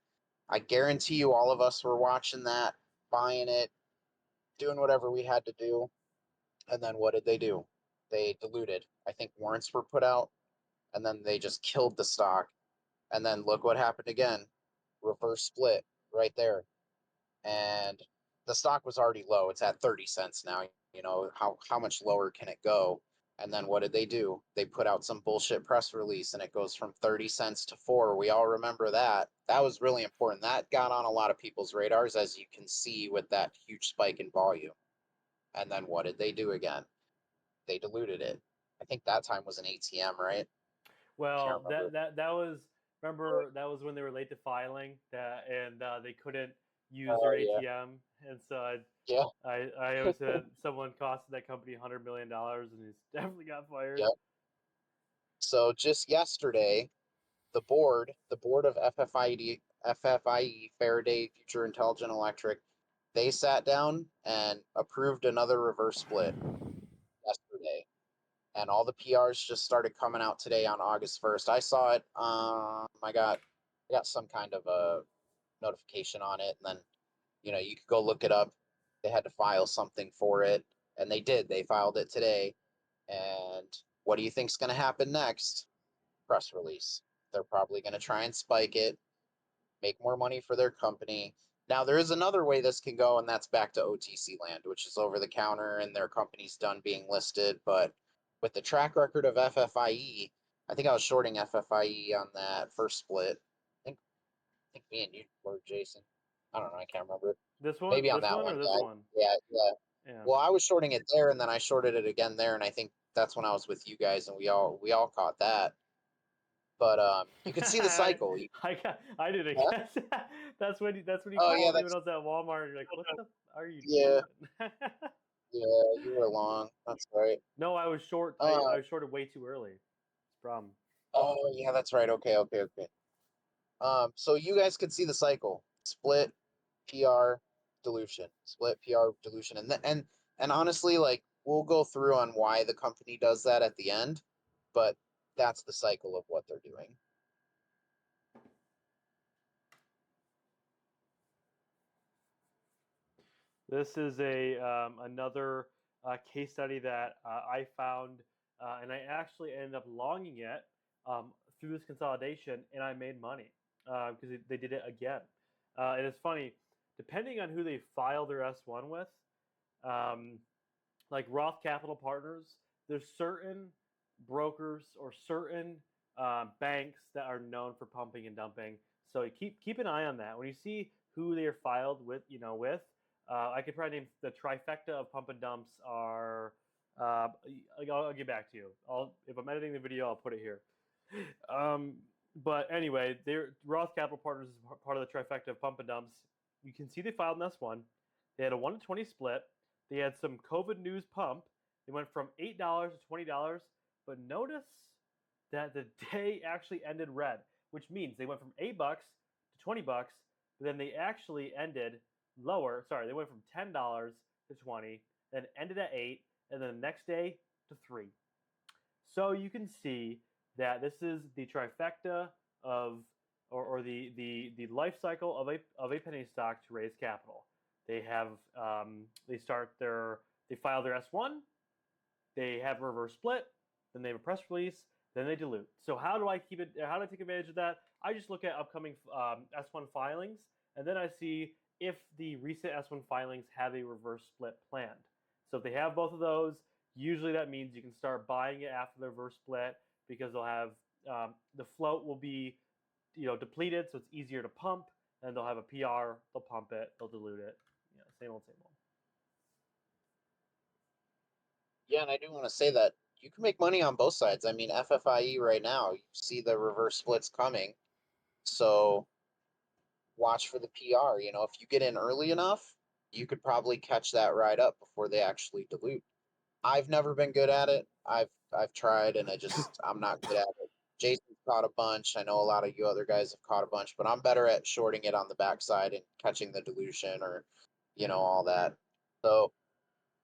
S2: I guarantee you all of us were watching that, buying it, doing whatever we had to do. And then what did they do? They diluted. I think warrants were put out, and then they just killed the stock. And then look what happened again. Reverse split right there. And the stock was already low. It's at 30 cents now. How much lower can it go? And then what did they do? They put out some bullshit press release and it goes from 30 cents to 4. We all remember that. That was really important. That got on a lot of people's radars, as you can see with that huge spike in volume. And then what did they do again? They diluted it. I think that time was an ATM, right? Can't
S1: Well,
S2: remember.
S1: that was, remember, that was when they were late to filing that, and they couldn't use their
S2: Oh yeah,
S1: ATM, and so
S2: yeah,
S1: I always said someone costed that company $100 million, and he's definitely got fired.
S2: yep. So just yesterday, the board of FFIE, Faraday Future Intelligent Electric, they sat down and approved another reverse split yesterday, and all the PRs just started coming out today on August 1st. I saw it. I got some kind of a notification on it, and then you could go look it up. They had to file something for it, and they did. They filed it today. And what do you think's going to happen next? Press release. They're probably going to try and spike it, make more money for their company. Now, there is another way this can go, and that's back to OTC land, which is over the counter and their company's done being listed. But with the track record of FFIE, I think I was shorting FFIE on that first split. I think me and you were Jason. I don't know. I can't remember. Maybe on
S1: This
S2: that
S1: one,
S2: one.
S1: or this
S2: Yeah.
S1: one?
S2: Yeah. Yeah.
S1: Yeah.
S2: Well, I was shorting it there, and then I shorted it again there, and I think that's when I was with you guys, and we all caught that. But you could see the cycle.
S1: I did
S2: Huh?
S1: guess. That's when you
S2: Oh yeah,
S1: called me when
S2: that's
S1: I was at Walmart. And you're like, what the are you
S2: yeah,
S1: doing?
S2: yeah. You were long. That's right.
S1: No, I was short. I
S2: Uh,
S1: was shorted way too early. It's a problem.
S2: oh yeah, that's right. Okay, okay, okay. So you guys could see the cycle: split, PR, dilution, split, PR, dilution, and honestly, like we'll go through on why the company does that at the end, but that's the cycle of what they're doing.
S1: This is a another case study that I found, and I actually ended up longing it through this consolidation, and I made money because they did it again. And it's funny, depending on who they file their S1 with, um, like Roth Capital Partners, there's certain brokers or certain banks that are known for pumping and dumping. So you keep an eye on that. When you see who they are filed with, I could probably name the trifecta of pump and dumps are. I'll get back to you. If I'm editing the video, I'll put it here. But anyway, Roth Capital Partners is part of the trifecta of pump and dumps. You can see they filed an S1. They had a 1-to-20 split. They had some COVID news pump. They went from $8 to $20. But notice that the day actually ended red, which means they went from $8 to $20, but then they actually ended lower. Sorry, they went from $10 to 20, then ended at 8, and then the next day to 3. So you can see that this is the trifecta of, or the life cycle of a penny stock to raise capital. They have they file their S1, they have a reverse split, then they have a press release, then they dilute. So how do I keep it? How do I take advantage of that? I just look at upcoming S1 filings, and then I see if the recent S1 filings have a reverse split planned. So if they have both of those, usually that means you can start buying it after the reverse split because they'll have the float will be depleted, so it's easier to pump, and they'll have a PR. They'll pump it, they'll dilute it. Same old, same old.
S2: Yeah, and I do want to say that you can make money on both sides. I mean, FFIE right now, you see the reverse splits coming. So watch for the PR. If you get in early enough, you could probably catch that ride up before they actually dilute. I've never been good at it. I've tried and I'm not good at it. Jason's caught a bunch. I know a lot of you other guys have caught a bunch, but I'm better at shorting it on the backside and catching the dilution or all that. So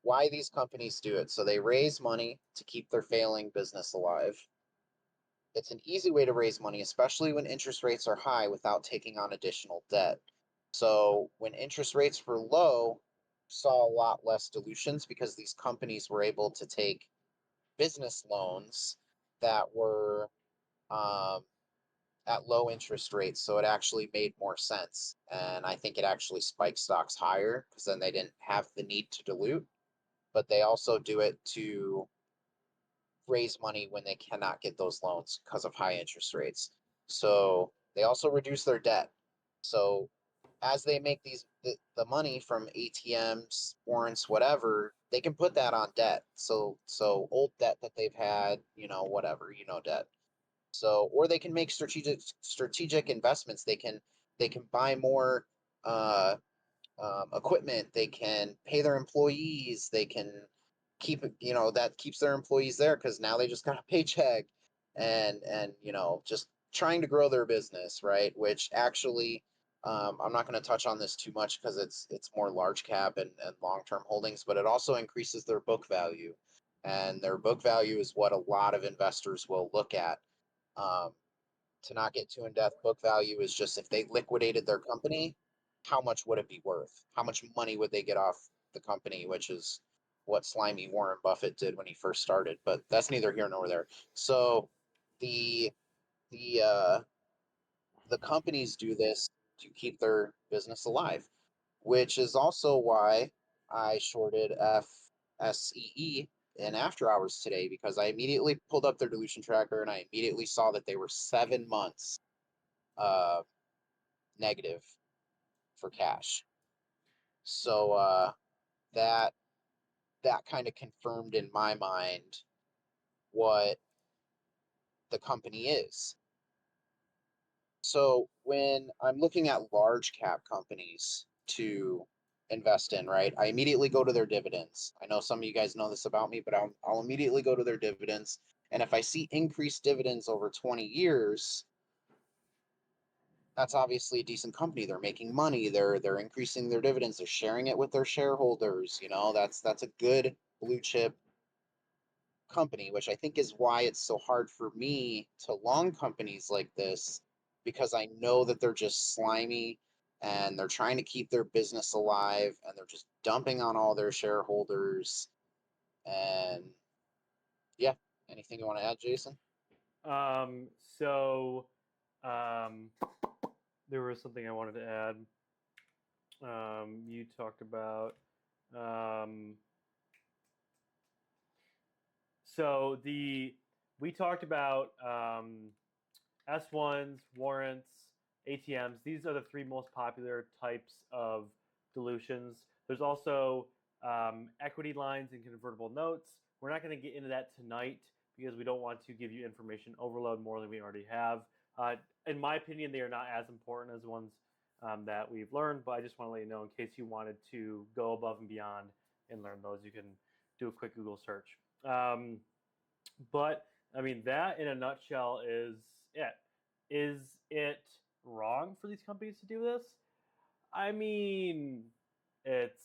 S2: why these companies do it. So they raise money to keep their failing business alive. It's an easy way to raise money, especially when interest rates are high without taking on additional debt. So when interest rates were low, saw a lot less dilutions because these companies were able to take business loans that were um, at low interest rates. So it actually made more sense. And I think it actually spiked stocks higher because then they didn't have the need to dilute, but they also do it to raise money when they cannot get those loans because of high interest rates. So they also reduce their debt. So as they make the money from ATMs, warrants, whatever, they can put that on debt. So old debt that they've had, whatever, debt. So, or they can make strategic investments. They can buy more uh, equipment. They can pay their employees. They can keep that keeps their employees there because now they just got a paycheck, and just trying to grow their business, right? Which actually, I'm not going to touch on this too much because it's more large cap and long term holdings, but it also increases their book value, and their book value is what a lot of investors will look at. Um, to not get too in depth, book value is just if they liquidated their company, how much would it be worth? How much money would they get off the company, which is what slimy Warren Buffett did when he first started. But that's neither here nor there. So the the uh, the companies do this to keep their business alive, which is also why I shorted FSEE in after hours today because I immediately pulled up their dilution tracker and I immediately saw that they were 7 months uh, negative for cash. So that that kind of confirmed in my mind what the company is. So when I'm looking at large cap companies to invest in, right, I immediately go to their dividends. I know some of you guys know this about me, but I'll immediately go to their dividends. And if I see increased dividends over 20 years, that's obviously a decent company. They're making money. They're increasing their dividends. They're sharing it with their shareholders. That's a good blue chip company, which I think is why it's so hard for me to long companies like this because I know that they're just slimy and they're trying to keep their business alive and they're just dumping on all their shareholders. And yeah, anything you want to add, Jason?
S1: So um, there was something I wanted to add. You talked about um, so the we talked about S1s, warrants, ATMs. These are the three most popular types of dilutions. There's also equity lines and convertible notes. We're not going to get into that tonight because we don't want to give you information overload more than we already have. In my opinion, they are not as important as the ones that we've learned, but I just want to let you know in case you wanted to go above and beyond and learn those, you can do a quick Google search. But I mean, that in a nutshell is it. Is it wrong for these companies to do this? I mean, it's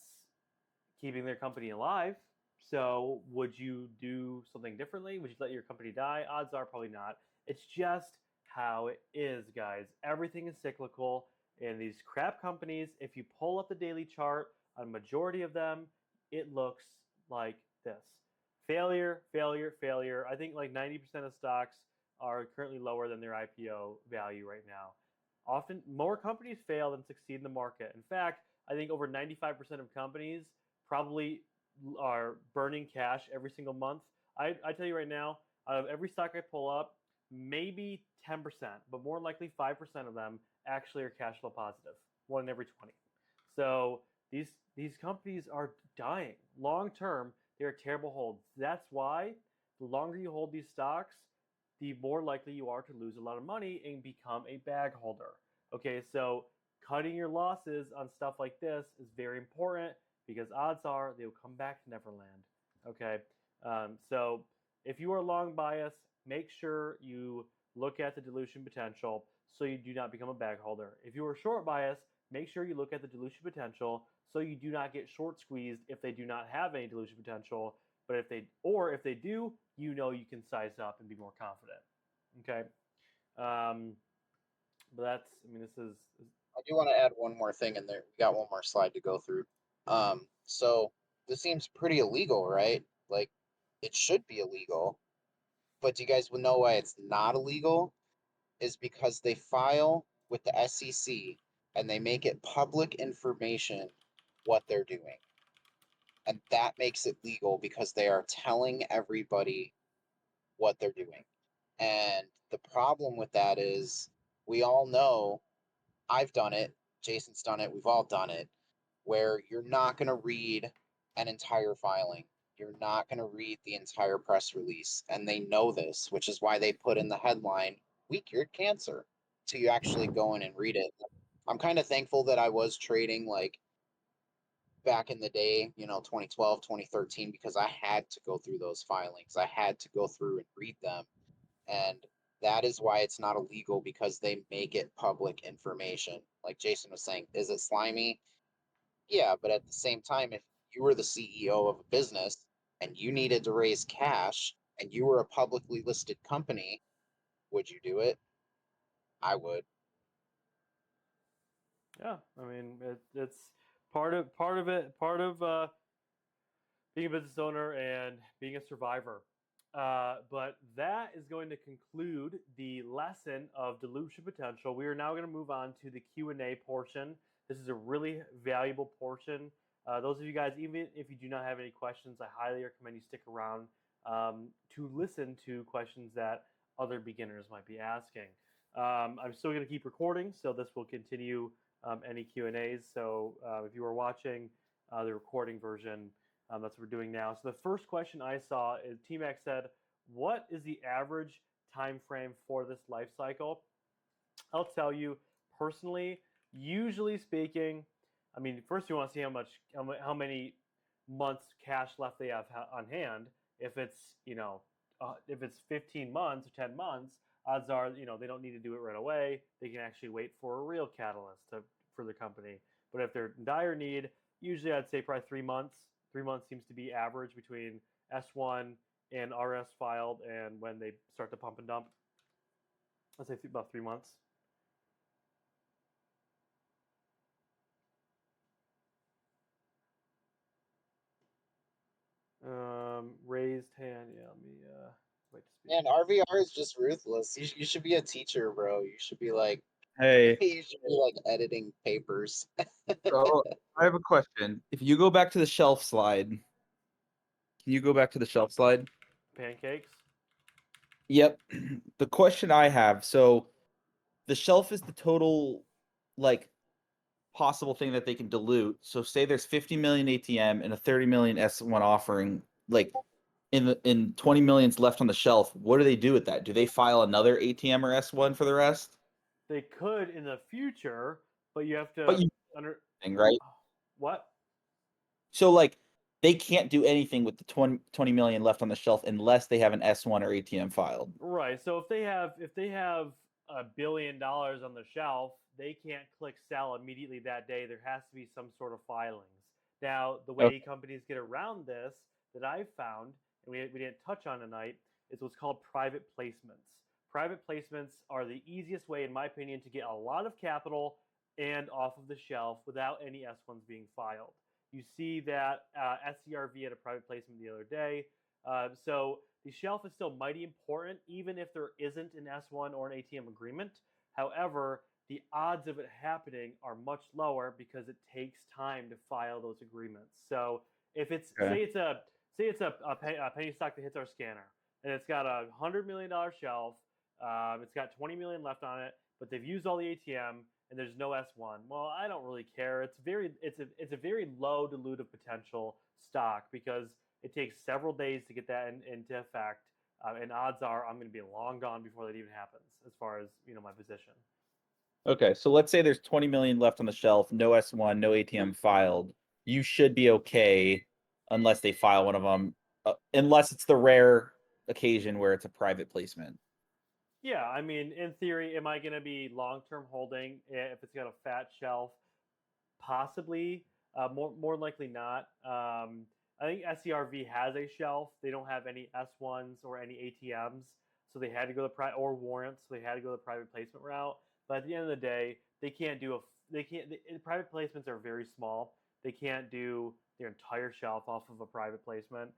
S1: keeping their company alive. So, would you do something differently? Would you let your company die? Odds are probably not. It's just how it is, guys. Everything is cyclical. And these crap companies, if you pull up the daily chart on a majority of them, it looks like this: failure, failure, failure. I think like 90% of stocks are currently lower than their IPO value right now. Often, more companies fail than succeed in the market. In fact, I think over 95% of companies probably are burning cash every single month. I tell you right now, out of every stock I pull up, maybe 10%, but more likely 5% of them actually are cash flow positive, one in every 20. So these companies are dying. Long term, they're terrible holds. That's why the longer you hold these stocks, the more likely you are to lose a lot of money and become a bag holder. Okay, so cutting your losses on stuff like this is very important because odds are they will come back to Neverland. Okay, so if you are long bias, make sure you look at the dilution potential so you do not become a bag holder. If you are short bias, make sure you look at the dilution potential so you do not get short squeezed if they do not have any dilution potential. But if they do, you know you can size up and be more confident. Okay, um, but this is
S2: I do want to add one more thing in there. We got one more slide to go through. So this seems pretty illegal, right? Like it should be illegal. But do you guys know why it's not illegal? Is because they file with the SEC and they make it public information what they're doing. And that makes it legal because they are telling everybody what they're doing. And the problem with that is we all know I've done it. Jason's done it. We've all done it, where you're not going to read an entire filing. You're not going to read the entire press release. And they know this, which is why they put in the headline, "We cured cancer," till you actually go in and read it. I'm kind of thankful that I was trading like back in the day, 2012, 2013, because I had to go through those filings. I had to go through and read them. And that is why it's not illegal, because they make it public information. Like Jason was saying, is it slimy? Yeah, but at the same time, if you were the CEO of a business and you needed to raise cash and you were a publicly listed company, would you do it? I would.
S1: Yeah, I mean it's part of being a business owner and being a survivor. But that is going to conclude the lesson of dilution potential. We are now going to move on to the Q&A portion. This is a really valuable portion. Those of you guys, even if you do not have any questions, I highly recommend you stick around to listen to questions that other beginners might be asking. I'm still going to keep recording, so this will continue any Q&As. So if you are watching the recording version, that's what we're doing now. So the first question I saw is T-Mac said, "What is the average time frame for this life cycle?" I'll tell you personally, usually speaking, I mean, first you want to see how many months cash left they have on hand. If it's 15 months or 10 months, odds are they don't need to do it right away. They can actually wait for a real catalyst for the company. But if they're in dire need, usually I'd say probably 3 months. 3 months seems to be average between S1 and RS filed and when they start to pump and dump. I'd say about 3 months. Raised hand. Yeah, let me wait to speak.
S2: Man, RVR is just ruthless. You should be a teacher, bro. You should be like
S3: Hey,
S2: you should be like editing papers.
S3: so I have a question. If you go back to the shelf slide, can you go back to the shelf slide?
S1: Pancakes.
S3: Yep. The question I have, so the shelf is the total like possible thing that they can dilute. So say there's 50 million ATM and a 30 million S1 offering, like in 20 million's left on the shelf. What do they do with that? Do they file another ATM or S1 for the rest?
S1: They could in the future, but you have
S3: But
S1: to
S3: you
S1: under
S3: right?
S1: what?
S3: So like they can't do anything with the 20 million left on the shelf unless they have an S1 or ATM filed.
S1: Right. So if they have $1 billion on the shelf, they can't click sell immediately that day. There has to be some sort of filings. Now, the way
S3: Okay.
S1: companies get around this that I've found, and we didn't touch on tonight, is what's called private placements. Private placements are the easiest way, in my opinion, to get a lot of capital and off of the shelf without any S1s being filed. You see that SCRV had a private placement the other day. So the shelf is still mighty important, even if there isn't an S1 or an ATM agreement. However, the odds of it happening are much lower because it takes time to file those agreements. So if it's
S3: Okay.
S1: say it's a penny stock that hits our scanner and it's got $100 million shelf, it's got 20 million left on it, but they've used all the ATM and there's no S1. Well, I don't really care. It's a very low dilutive potential stock because it takes several days to get that into effect, and odds are I'm going to be long gone before that even happens. As far as my position.
S3: Okay. So let's say there's 20 million left on the shelf, no S1, no ATM filed. You should be okay unless they file one of them, unless it's the rare occasion where it's a private placement.
S1: Yeah, I mean, in theory, am I going to be long-term holding if it's got a fat shelf? Possibly. More likely not. I think SCRV has a shelf. They don't have any S1s or any ATMs, so they had to go or warrants. So they had to go the private placement route. But at the end of the day, they can't do a they can't. Private placements are very small. They can't do their entire shelf off of a private placement.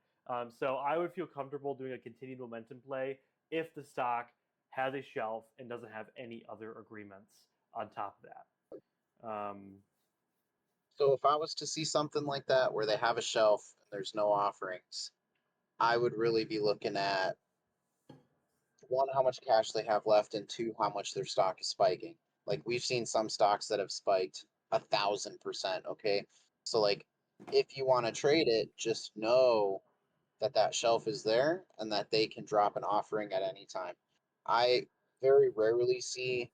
S1: So I would feel comfortable doing a continued momentum play if the stock has a shelf and doesn't have any other agreements on top of that.
S2: So if I was to see something like that where they have a shelf and there's no offerings, I would really be looking at one, how much cash they have left, and two, how much their stock is spiking. Like we've seen some stocks that have spiked 1,000%. Okay, so like if you want to trade it, just know that that shelf is there and that they can drop an offering at any time. I very rarely see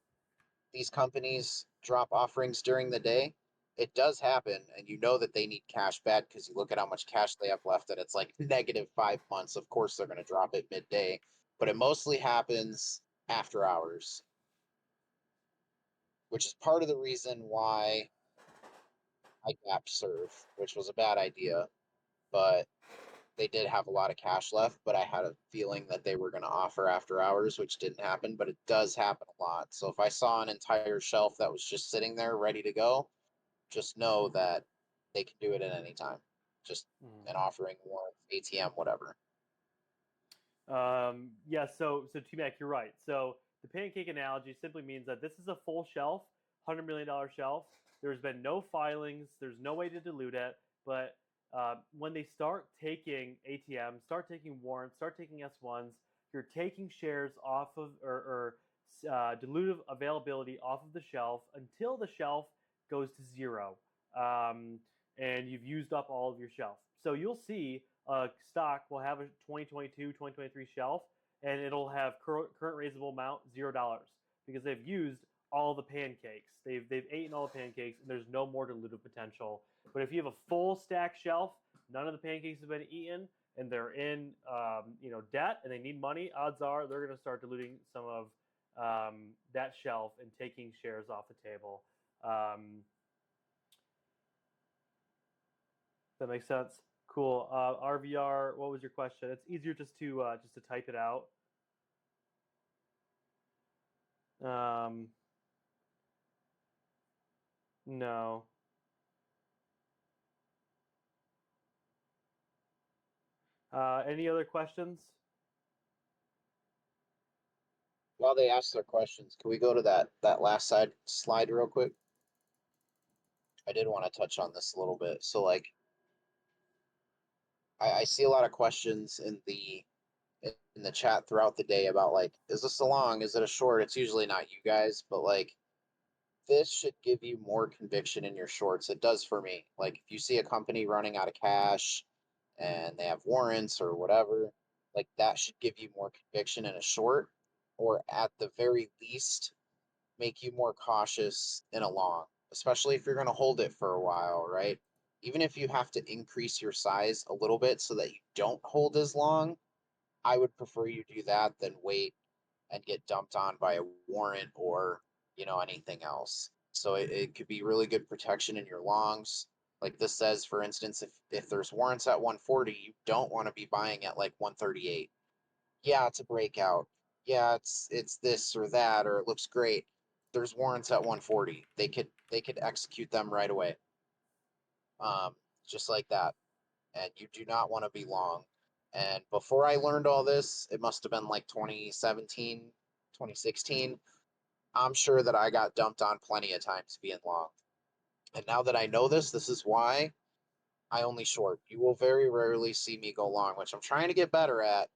S2: these companies drop offerings during the day. It does happen, and you know that they need cash bad because you look at how much cash they have left, and it's like -5 months. Of course, they're going to drop it midday, but it mostly happens after hours, which is part of the reason why I gapped serve, which was a bad idea, but they did have a lot of cash left, but I had a feeling that they were going to offer after hours, which didn't happen, but it does happen a lot. So if I saw an entire shelf that was just sitting there ready to go, just know that they can do it at any time. Just an offering, warrant, ATM, whatever.
S1: Yeah, so T-Mac, you're right. So the pancake analogy simply means that this is a full shelf, $100 million shelf. There's been no filings. There's no way to dilute it. But when they start taking ATMs, start taking warrants, start taking S1s, you're taking shares off of or dilutive availability off of the shelf until the shelf goes to zero, and you've used up all of your shelf. So you'll see stock will have a 2022, 2023 shelf, and it'll have current raisable amount $0 because they've used all the pancakes. They've eaten all the pancakes, and there's no more dilutive potential. But if you have a full stack shelf, none of the pancakes have been eaten, and they're in debt, and they need money, odds are they're going to start diluting some of that shelf and taking shares off the table. That makes sense. Cool. RVR, what was your question? It's easier just to type it out. No. Any other questions?
S2: While they ask their questions, can we go to that last slide real quick? I did want to touch on this a little bit. So like I see a lot of questions in the chat throughout the day about like, is this a long? Is it a short? It's usually not you guys, but like this should give you more conviction in your shorts. It does for me. Like if you see a company running out of cash and they have warrants or whatever, like that should give you more conviction in a short, or at the very least make you more cautious in a long, especially if you're going to hold it for a while, right? Even if you have to increase your size a little bit so that you don't hold as long, I would prefer you do that than wait and get dumped on by a warrant or anything else. So it could be really good protection in your longs. Like this says, for instance, if there's warrants at 140, you don't want to be buying at like 138. Yeah, it's a breakout. Yeah, it's this or that, or it looks great. There's warrants at 140. They could execute them right away. Just like that. And you do not want to be long. And before I learned all this, it must have been like 2017, 2016. I'm sure that I got dumped on plenty of times being long. And now that I know this is why I only short. You will very rarely see me go long, which I'm trying to get better at,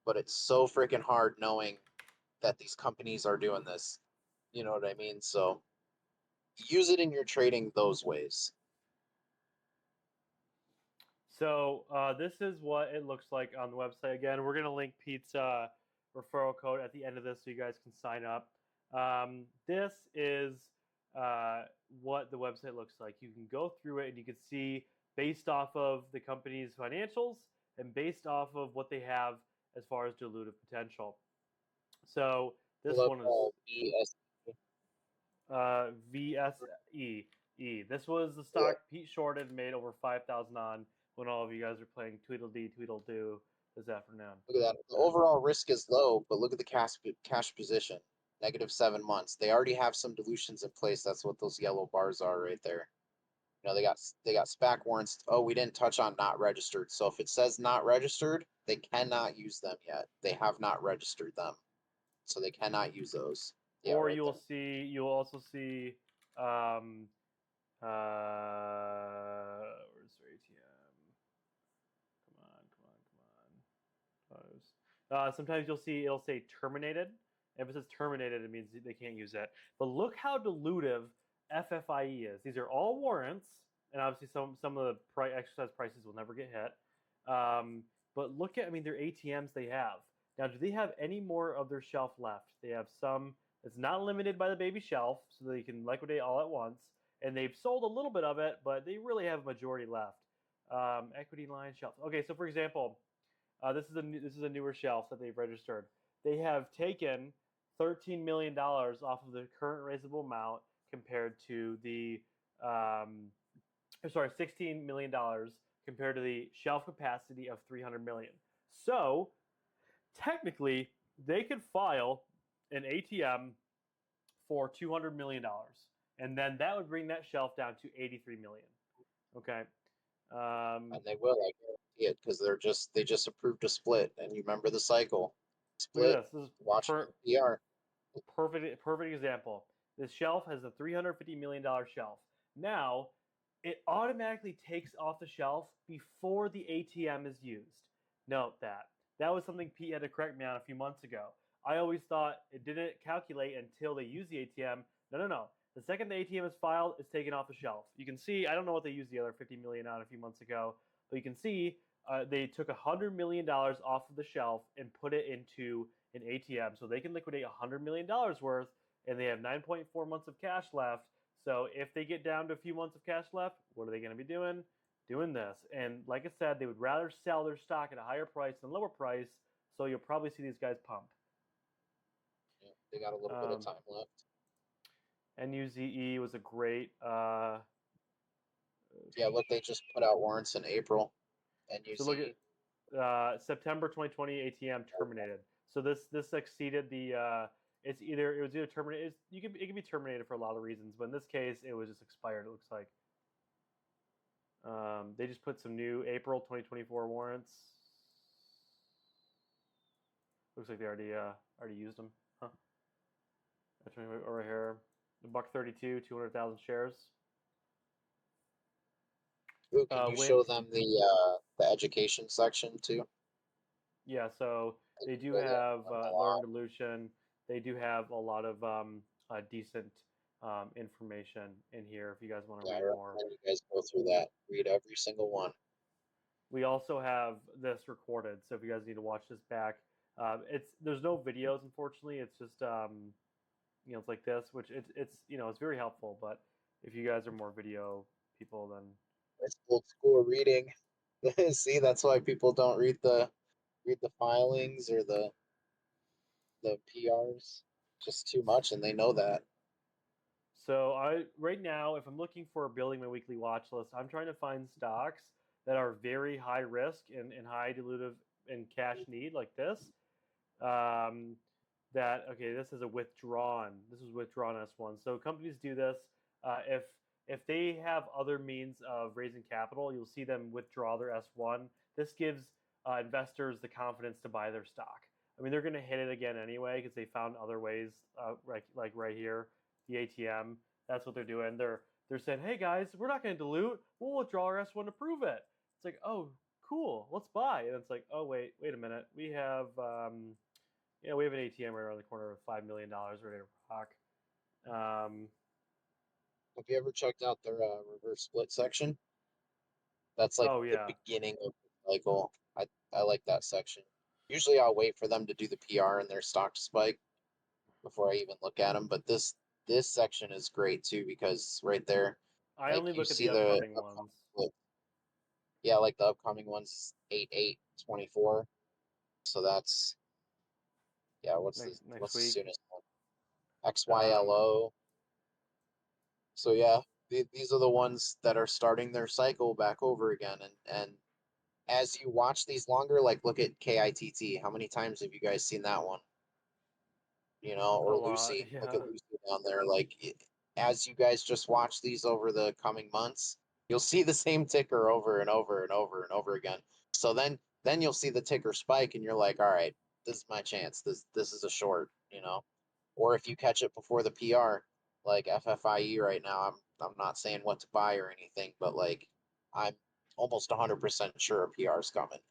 S2: but it's so freaking hard knowing that these companies are doing this. You know what I mean? So use it in your trading those ways.
S1: So this is what it looks like on the website. Again, we're going to link Pete's referral code at the end of this so you guys can sign up. This is what the website looks like. You can go through it and you can see based off of the company's financials and based off of what they have as far as dilutive potential. So this one is VSE. This was the stock Pete shorted and made over 5,000 on when all of you guys are playing Tweedledee Tweedledoo this afternoon.
S2: Look at that. The overall risk is low, but look at the cash position. -7 months. They already have some dilutions in place. That's what those yellow bars are right there. They got SPAC warrants. Oh, we didn't touch on not registered. So if it says not registered, they cannot use them yet. They have not registered them, so they cannot use those. Yeah,
S1: or
S2: right
S1: you'll
S2: there.
S1: you'll also see where's their ATM? Come on. Sometimes you'll see it'll say terminated. If it says terminated, it means they can't use it. But look how dilutive FFIE is. These are all warrants, and obviously some of the exercise prices will never get hit. But look at, I mean, their ATMs they have. Now, do they have any more of their shelf left? They have some that's not limited by the baby shelf, so they can liquidate all at once. And they've sold a little bit of it, but they really have a majority left. Equity line shelf. Okay, so for example, this is a newer shelf that they've registered. They have taken $13 million off of the current raisable amount compared to the $16 million compared to the shelf capacity of 300 million. So technically, they could file an ATM for $200 million, and then that would bring that shelf down to 83 million. Okay.
S2: And they will, I guarantee it, because they just approved a split, and you remember the cycle.
S1: Look
S2: Split.
S1: at this. This is
S2: Watch PR.
S1: perfect example. This shelf has a $350 million shelf. Now, it automatically takes off the shelf before the ATM is used. Note that. That was something Pete had to correct me on a few months ago. I always thought it didn't calculate until they use the ATM. No. The second the ATM is filed, it's taken off the shelf. You can see, I don't know what they used the other 50 million on a few months ago, but you can see they took $100 million off of the shelf and put it into an ATM. So they can liquidate $100 million worth, and they have 9.4 months of cash left. So if they get down to a few months of cash left, what are they going to be doing? Doing this. And like I said, they would rather sell their stock at a higher price than lower price, so you'll probably see these guys pump.
S2: Yeah, they got a little bit of time left.
S1: NUZE was a great...
S2: yeah, look, they just put out warrants in April. NUZE.
S1: So look at September 2020 ATM terminated. So this exceeded the... it was either terminated... it can be terminated for a lot of reasons, but in this case, it was just expired, it looks like. They just put some new April 2024 warrants. Looks like they already used them. Huh. Over here, $1.32, 200,000 shares.
S2: Ooh, can you show them the education section too?
S1: Yeah, so they do have learn dilution. They do have a lot of decent information in here if you guys want to read more.
S2: You guys go through that. Read every single one.
S1: We also have this recorded, so if you guys need to watch this back, there's no videos, unfortunately. It's just it's like this, which it's very helpful. But if you guys are more video people, then
S2: it's old school reading. See, that's why people don't read the filings or the PRs just too much, and they know that.
S1: So right now, if I'm looking for building my weekly watch list, I'm trying to find stocks that are very high risk and high dilutive and cash need, like this. This is a withdrawn. This is withdrawn S1. So companies do this. If they have other means of raising capital, you'll see them withdraw their S1. This gives investors the confidence to buy their stock. I mean, they're going to hit it again anyway because they found other ways, like right here, the ATM. That's what they're doing. They're saying, hey guys, we're not going to dilute. We'll withdraw our S1 to prove it. It's like, oh, cool, let's buy. And it's like, oh wait a minute, we have an ATM right around the corner with $5 million ready to rock.
S2: Have you ever checked out their reverse split section? That's like the beginning of the cycle. I like that section. Usually I'll wait for them to do the PR and their stock to spike before I even look at them. But this section is great too because right there,
S1: I only look at the upcoming ones.
S2: Yeah, like the upcoming ones, 8/8/24. So that's what's
S1: next
S2: the
S1: week?
S2: soonest one? XYLO. So yeah, these are the ones that are starting their cycle back over again, and as you watch these longer, like look at KITT. How many times have you guys seen that one? Or Lucy.
S1: Yeah.
S2: Look at Lucy down there. As you guys just watch these over the coming months, you'll see the same ticker over and over and over and over again. So then you'll see the ticker spike, and you're like, all right, this is my chance. This is a short, Or if you catch it before the PR, like FFIE right now, I'm not saying what to buy or anything, but I'm almost 100% sure a PR is coming.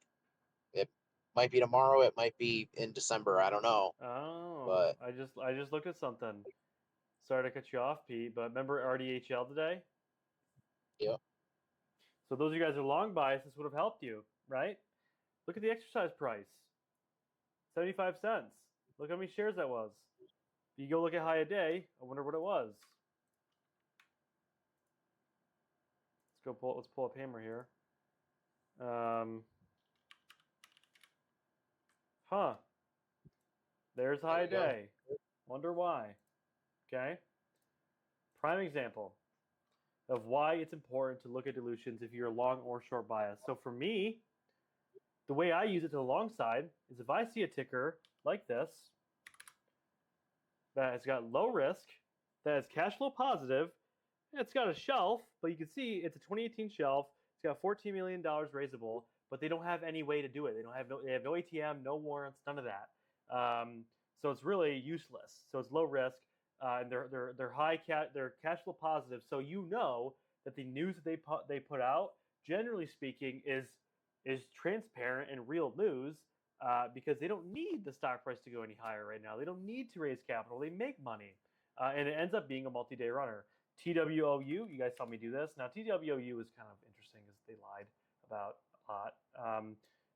S2: It might be tomorrow. It might be in December. I don't know.
S1: Oh,
S2: but
S1: I just looked at something. Sorry to cut you off, Pete, but remember RDHL today?
S2: Yeah.
S1: So those of you guys who are long bias, this would have helped you, right? Look at the exercise price, 75 cents. Look how many shares that was. If you go look at high a day, I wonder what it was. Let's pull up Hammer here. There's high a day. Wonder why. Okay. Prime example of why it's important to look at dilutions if you're long or short bias. So for me, the way I use it to the long side is if I see a ticker like this that has got low risk, that is cash flow positive, and it's got a shelf, but you can see it's a 2018 shelf. It's got $14 million raisable, but they don't have any way to do it. They have no ATM, no warrants, none of that. So it's really useless. So it's low risk, and they're they're cash flow positive. So you know that the news that they put out, generally speaking, is transparent and real news, because they don't need the stock price to go any higher right now. They don't need to raise capital. They make money, and it ends up being a multi-day runner. TWOU, you guys saw me do this. Now TWOU is kind of interesting because they lied about a lot,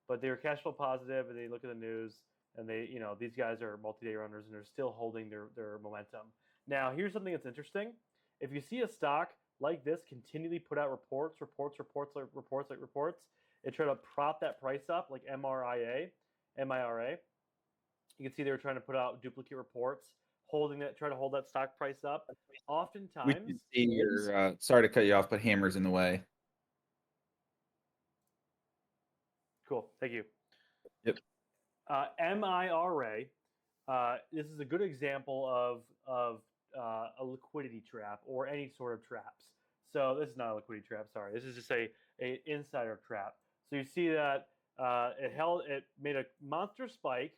S1: but they were cash flow positive, and they look at the news, and they, these guys are multi-day runners, and they're still holding their momentum. Now here's something that's interesting. If you see a stock like this continually put out reports, and try to prop that price up like MIRA. You can see they were trying to put out duplicate reports, try to hold that stock price up. Oftentimes,
S3: We can see your. Sorry to cut you off, but Hammer's in the way.
S1: Cool, thank you.
S3: Yep.
S1: MIRA. This is a good example of a liquidity trap or any sort of traps. So this is not a liquidity trap. Sorry, this is just a insider trap. So you see that it made a monster spike.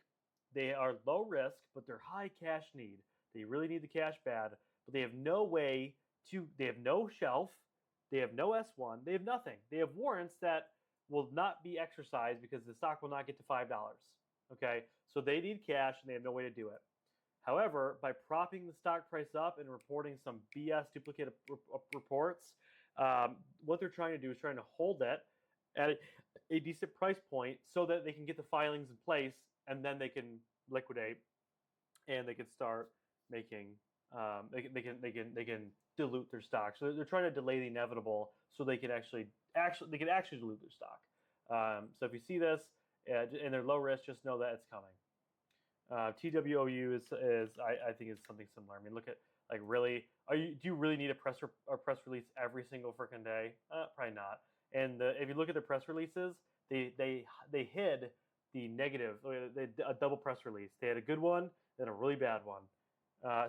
S1: They are low risk, but they're high cash need. They really need the cash bad, but they have no way to. They have no shelf. They have no S1. They have nothing. They have warrants that will not be exercised because the stock will not get to $5. Okay, so they need cash and they have no way to do it. However, by propping the stock price up and reporting some BS duplicate reports, what they're trying to do is trying to hold it at a decent price point so that they can get the filings in place, and then they can liquidate, and they can start making they can dilute their stock. So they're trying to delay the inevitable so they can actually dilute their stock. So if you see this and they're low risk, just know that it's coming. TWOU is I think is something similar. I mean, look at, like, really, do you really need a press release every single freaking day? Probably not. And if you look at the press releases, they hid the negative, a double press release. They had a good one, then a really bad one.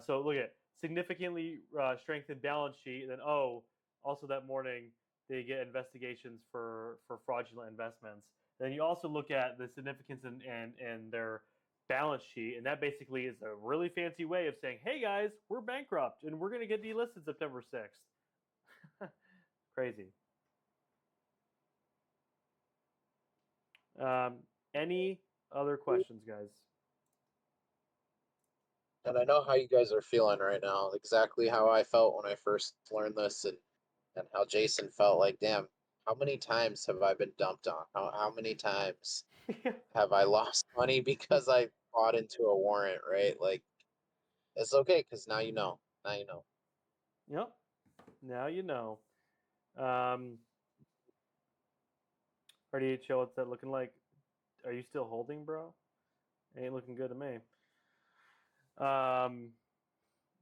S1: So look at significantly strengthened balance sheet. And then also that morning they get investigations for fraudulent investments. Then you also look at the significance in their balance sheet, and that basically is a really fancy way of saying, hey guys, we're bankrupt and we're going to get delisted September 6th. Crazy. Any other questions, guys?
S2: And I know how you guys are feeling right now, exactly how I felt when I first learned this, and how Jason felt. Like, damn, how many times have I been dumped on? How many times have I lost money because I bought into a warrant, right? Like, it's okay, because now you know. Now you know.
S1: Yep. Now you know. RDHO, what's that looking like? Are you still holding, bro? Ain't looking good to me.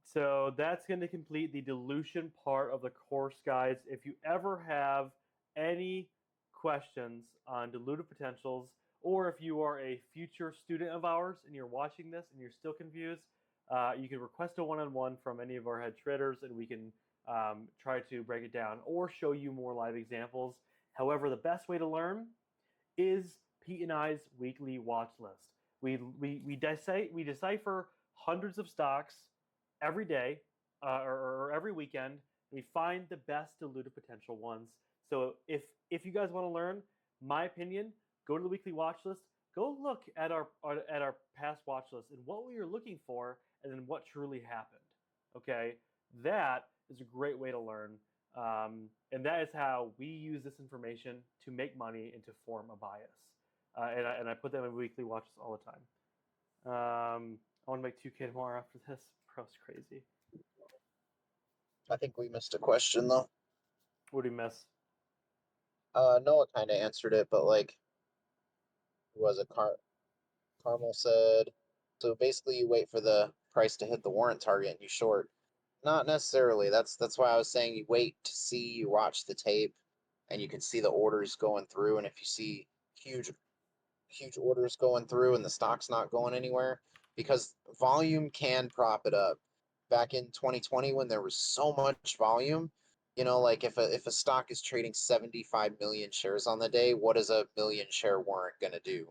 S1: So that's going to complete the dilution part of the course, guys. If you ever have any questions on dilutive potentials, or if you are a future student of ours and you're watching this and you're still confused, you can request a one-on-one from any of our head traders, and we can try to break it down or show you more live examples. However, the best way to learn is Pete and I's weekly watch list. We decipher hundreds of stocks every day or every weekend. We find the best dilutive potential ones. So if you guys want to learn, my opinion, go to the weekly watch list. Go look at our past watch list and what we were looking for, and then what truly happened. Okay, that is a great way to learn, and that is how we use this information to make money and to form a bias. And I put that in my weekly watches all the time. I want to make 2K tomorrow after this. Bro, it's crazy.
S2: I think we missed a question though.
S1: What do you miss?
S2: Noah kind of answered it, but like, who was it? Carmel said, so basically you wait for the price to hit the warrant target and you short. Not necessarily. That's why I was saying you wait to see, you watch the tape, and you can see the orders going through. And if you see huge orders going through and the stock's not going anywhere, because volume can prop it up. Back in 2020 when there was so much volume, like if a stock is trading 75 million shares on the day, what is a million share warrant going to do?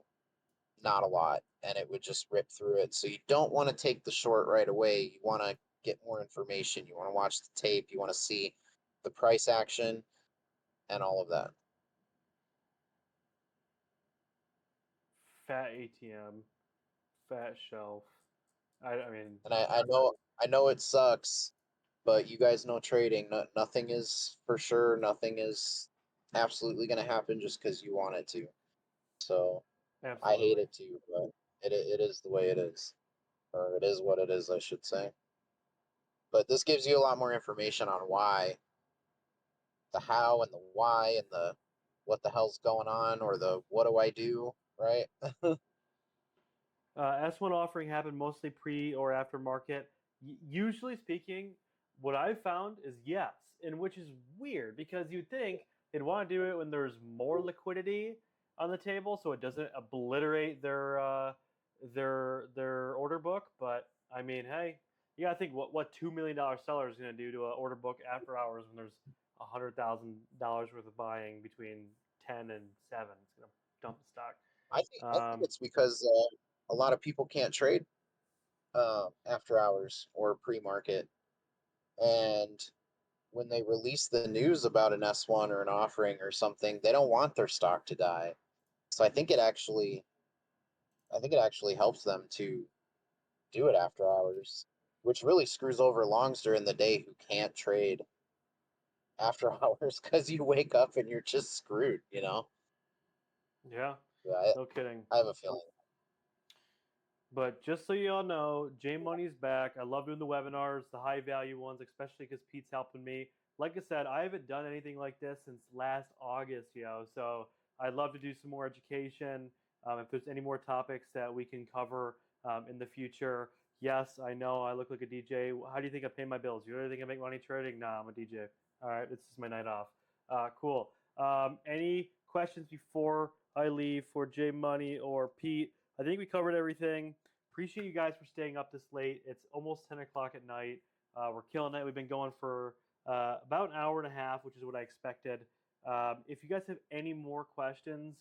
S2: Not a lot, and it would just rip through it. So you don't want to take the short right away. You want to get more information. You want to watch the tape. You want to see the price action and all of that.
S1: Fat ATM, fat shelf. I mean,
S2: And I know it sucks, but you guys know trading. Nothing is for sure. Nothing is absolutely going to happen just because you want it to. So I hate
S1: absolutely.
S2: it too, but it is the way it is, or it is what it is, I should say. But this gives you a lot more information on why, the how and the why and the what the hell's going on, or the what do I do, right?
S1: S1 offering happened mostly pre or after market. Usually speaking, what I've found is yes, and which is weird because you'd think they'd want to do it when there's more liquidity on the table, so it doesn't obliterate their order book. But I mean, hey, you gotta think what $2 million seller is going to do to an order book after hours when there's $100,000 worth of buying between 10 and 7. It's going to dump the stock.
S2: I think it's because a lot of people can't trade after hours or pre-market, and when they release the news about an S1 or an offering or something, they don't want their stock to die. So I think it actually helps them to do it after hours, which really screws over longs during the day who can't trade after hours because you wake up and you're just screwed.
S1: Yeah,
S2: Yeah, I,
S1: no kidding.
S2: I have a feeling.
S1: But just so you all know, J Money's back. I love doing the webinars, the high value ones, especially because Pete's helping me. Like I said, I haven't done anything like this since last August, so I'd love to do some more education. If there's any more topics that we can cover in the future, yes, I know I look like a DJ. How do you think I pay my bills? You really think I make money trading? Nah, I'm a DJ. All right, this is my night off. Cool. Any questions before I leave for J Money or Pete? I think we covered everything. Appreciate you guys for staying up this late. It's almost 10 o'clock at night. We're killing it. We've been going for about an hour and a half, which is what I expected. If you guys have any more questions,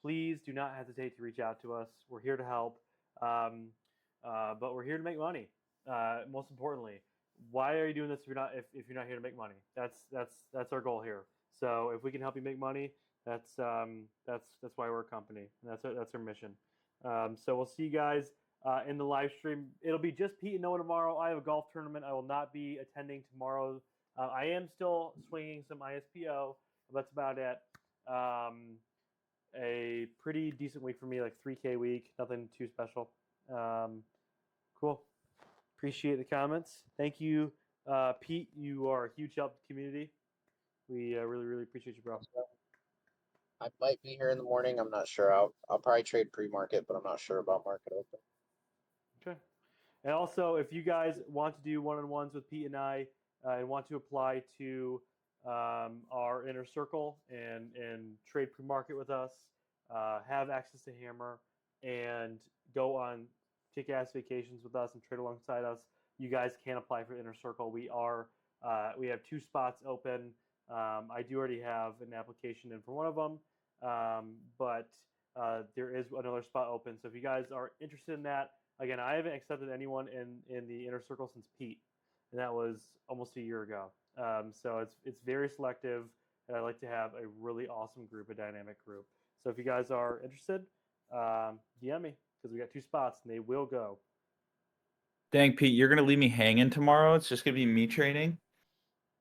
S1: please do not hesitate to reach out to us. We're here to help, but we're here to make money. Most importantly, why are you doing this if you're not here to make money? That's our goal here. So if we can help you make money, that's why we're a company, and that's our mission. So we'll see you guys in the live stream. It'll be just Pete and Noah tomorrow. I have a golf tournament. I will not be attending tomorrow. I am still swinging some ISPO. That's about it. A pretty decent week for me, like 3K week. Nothing too special. Cool. Appreciate the comments. Thank you, Pete. You are a huge help to the community. We really, really appreciate you, bro.
S2: I might be here in the morning. I'm not sure. I'll probably trade pre-market, but I'm not sure about market open.
S1: Okay. And also, if you guys want to do one-on-ones with Pete and I and want to apply to our inner circle and trade pre-market with us, have access to Hammer, and go on kick-ass vacations with us and trade alongside us, you guys can apply for inner circle. We have 2 spots open. I do already have an application in for one of them, but there is another spot open. So if you guys are interested in that, again, I haven't accepted anyone in the inner circle since Pete, and that was almost a year ago. So it's very selective, and I like to have a really awesome group, a dynamic group. So if you guys are interested, DM me because we got 2 spots and they will go.
S3: Dang, Pete, you're gonna leave me hanging tomorrow. It's just gonna be me trading.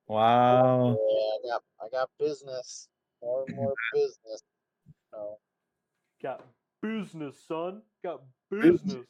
S3: Wow.
S2: Yeah, I got business. More and more business. No.
S1: Got business, son. Got business.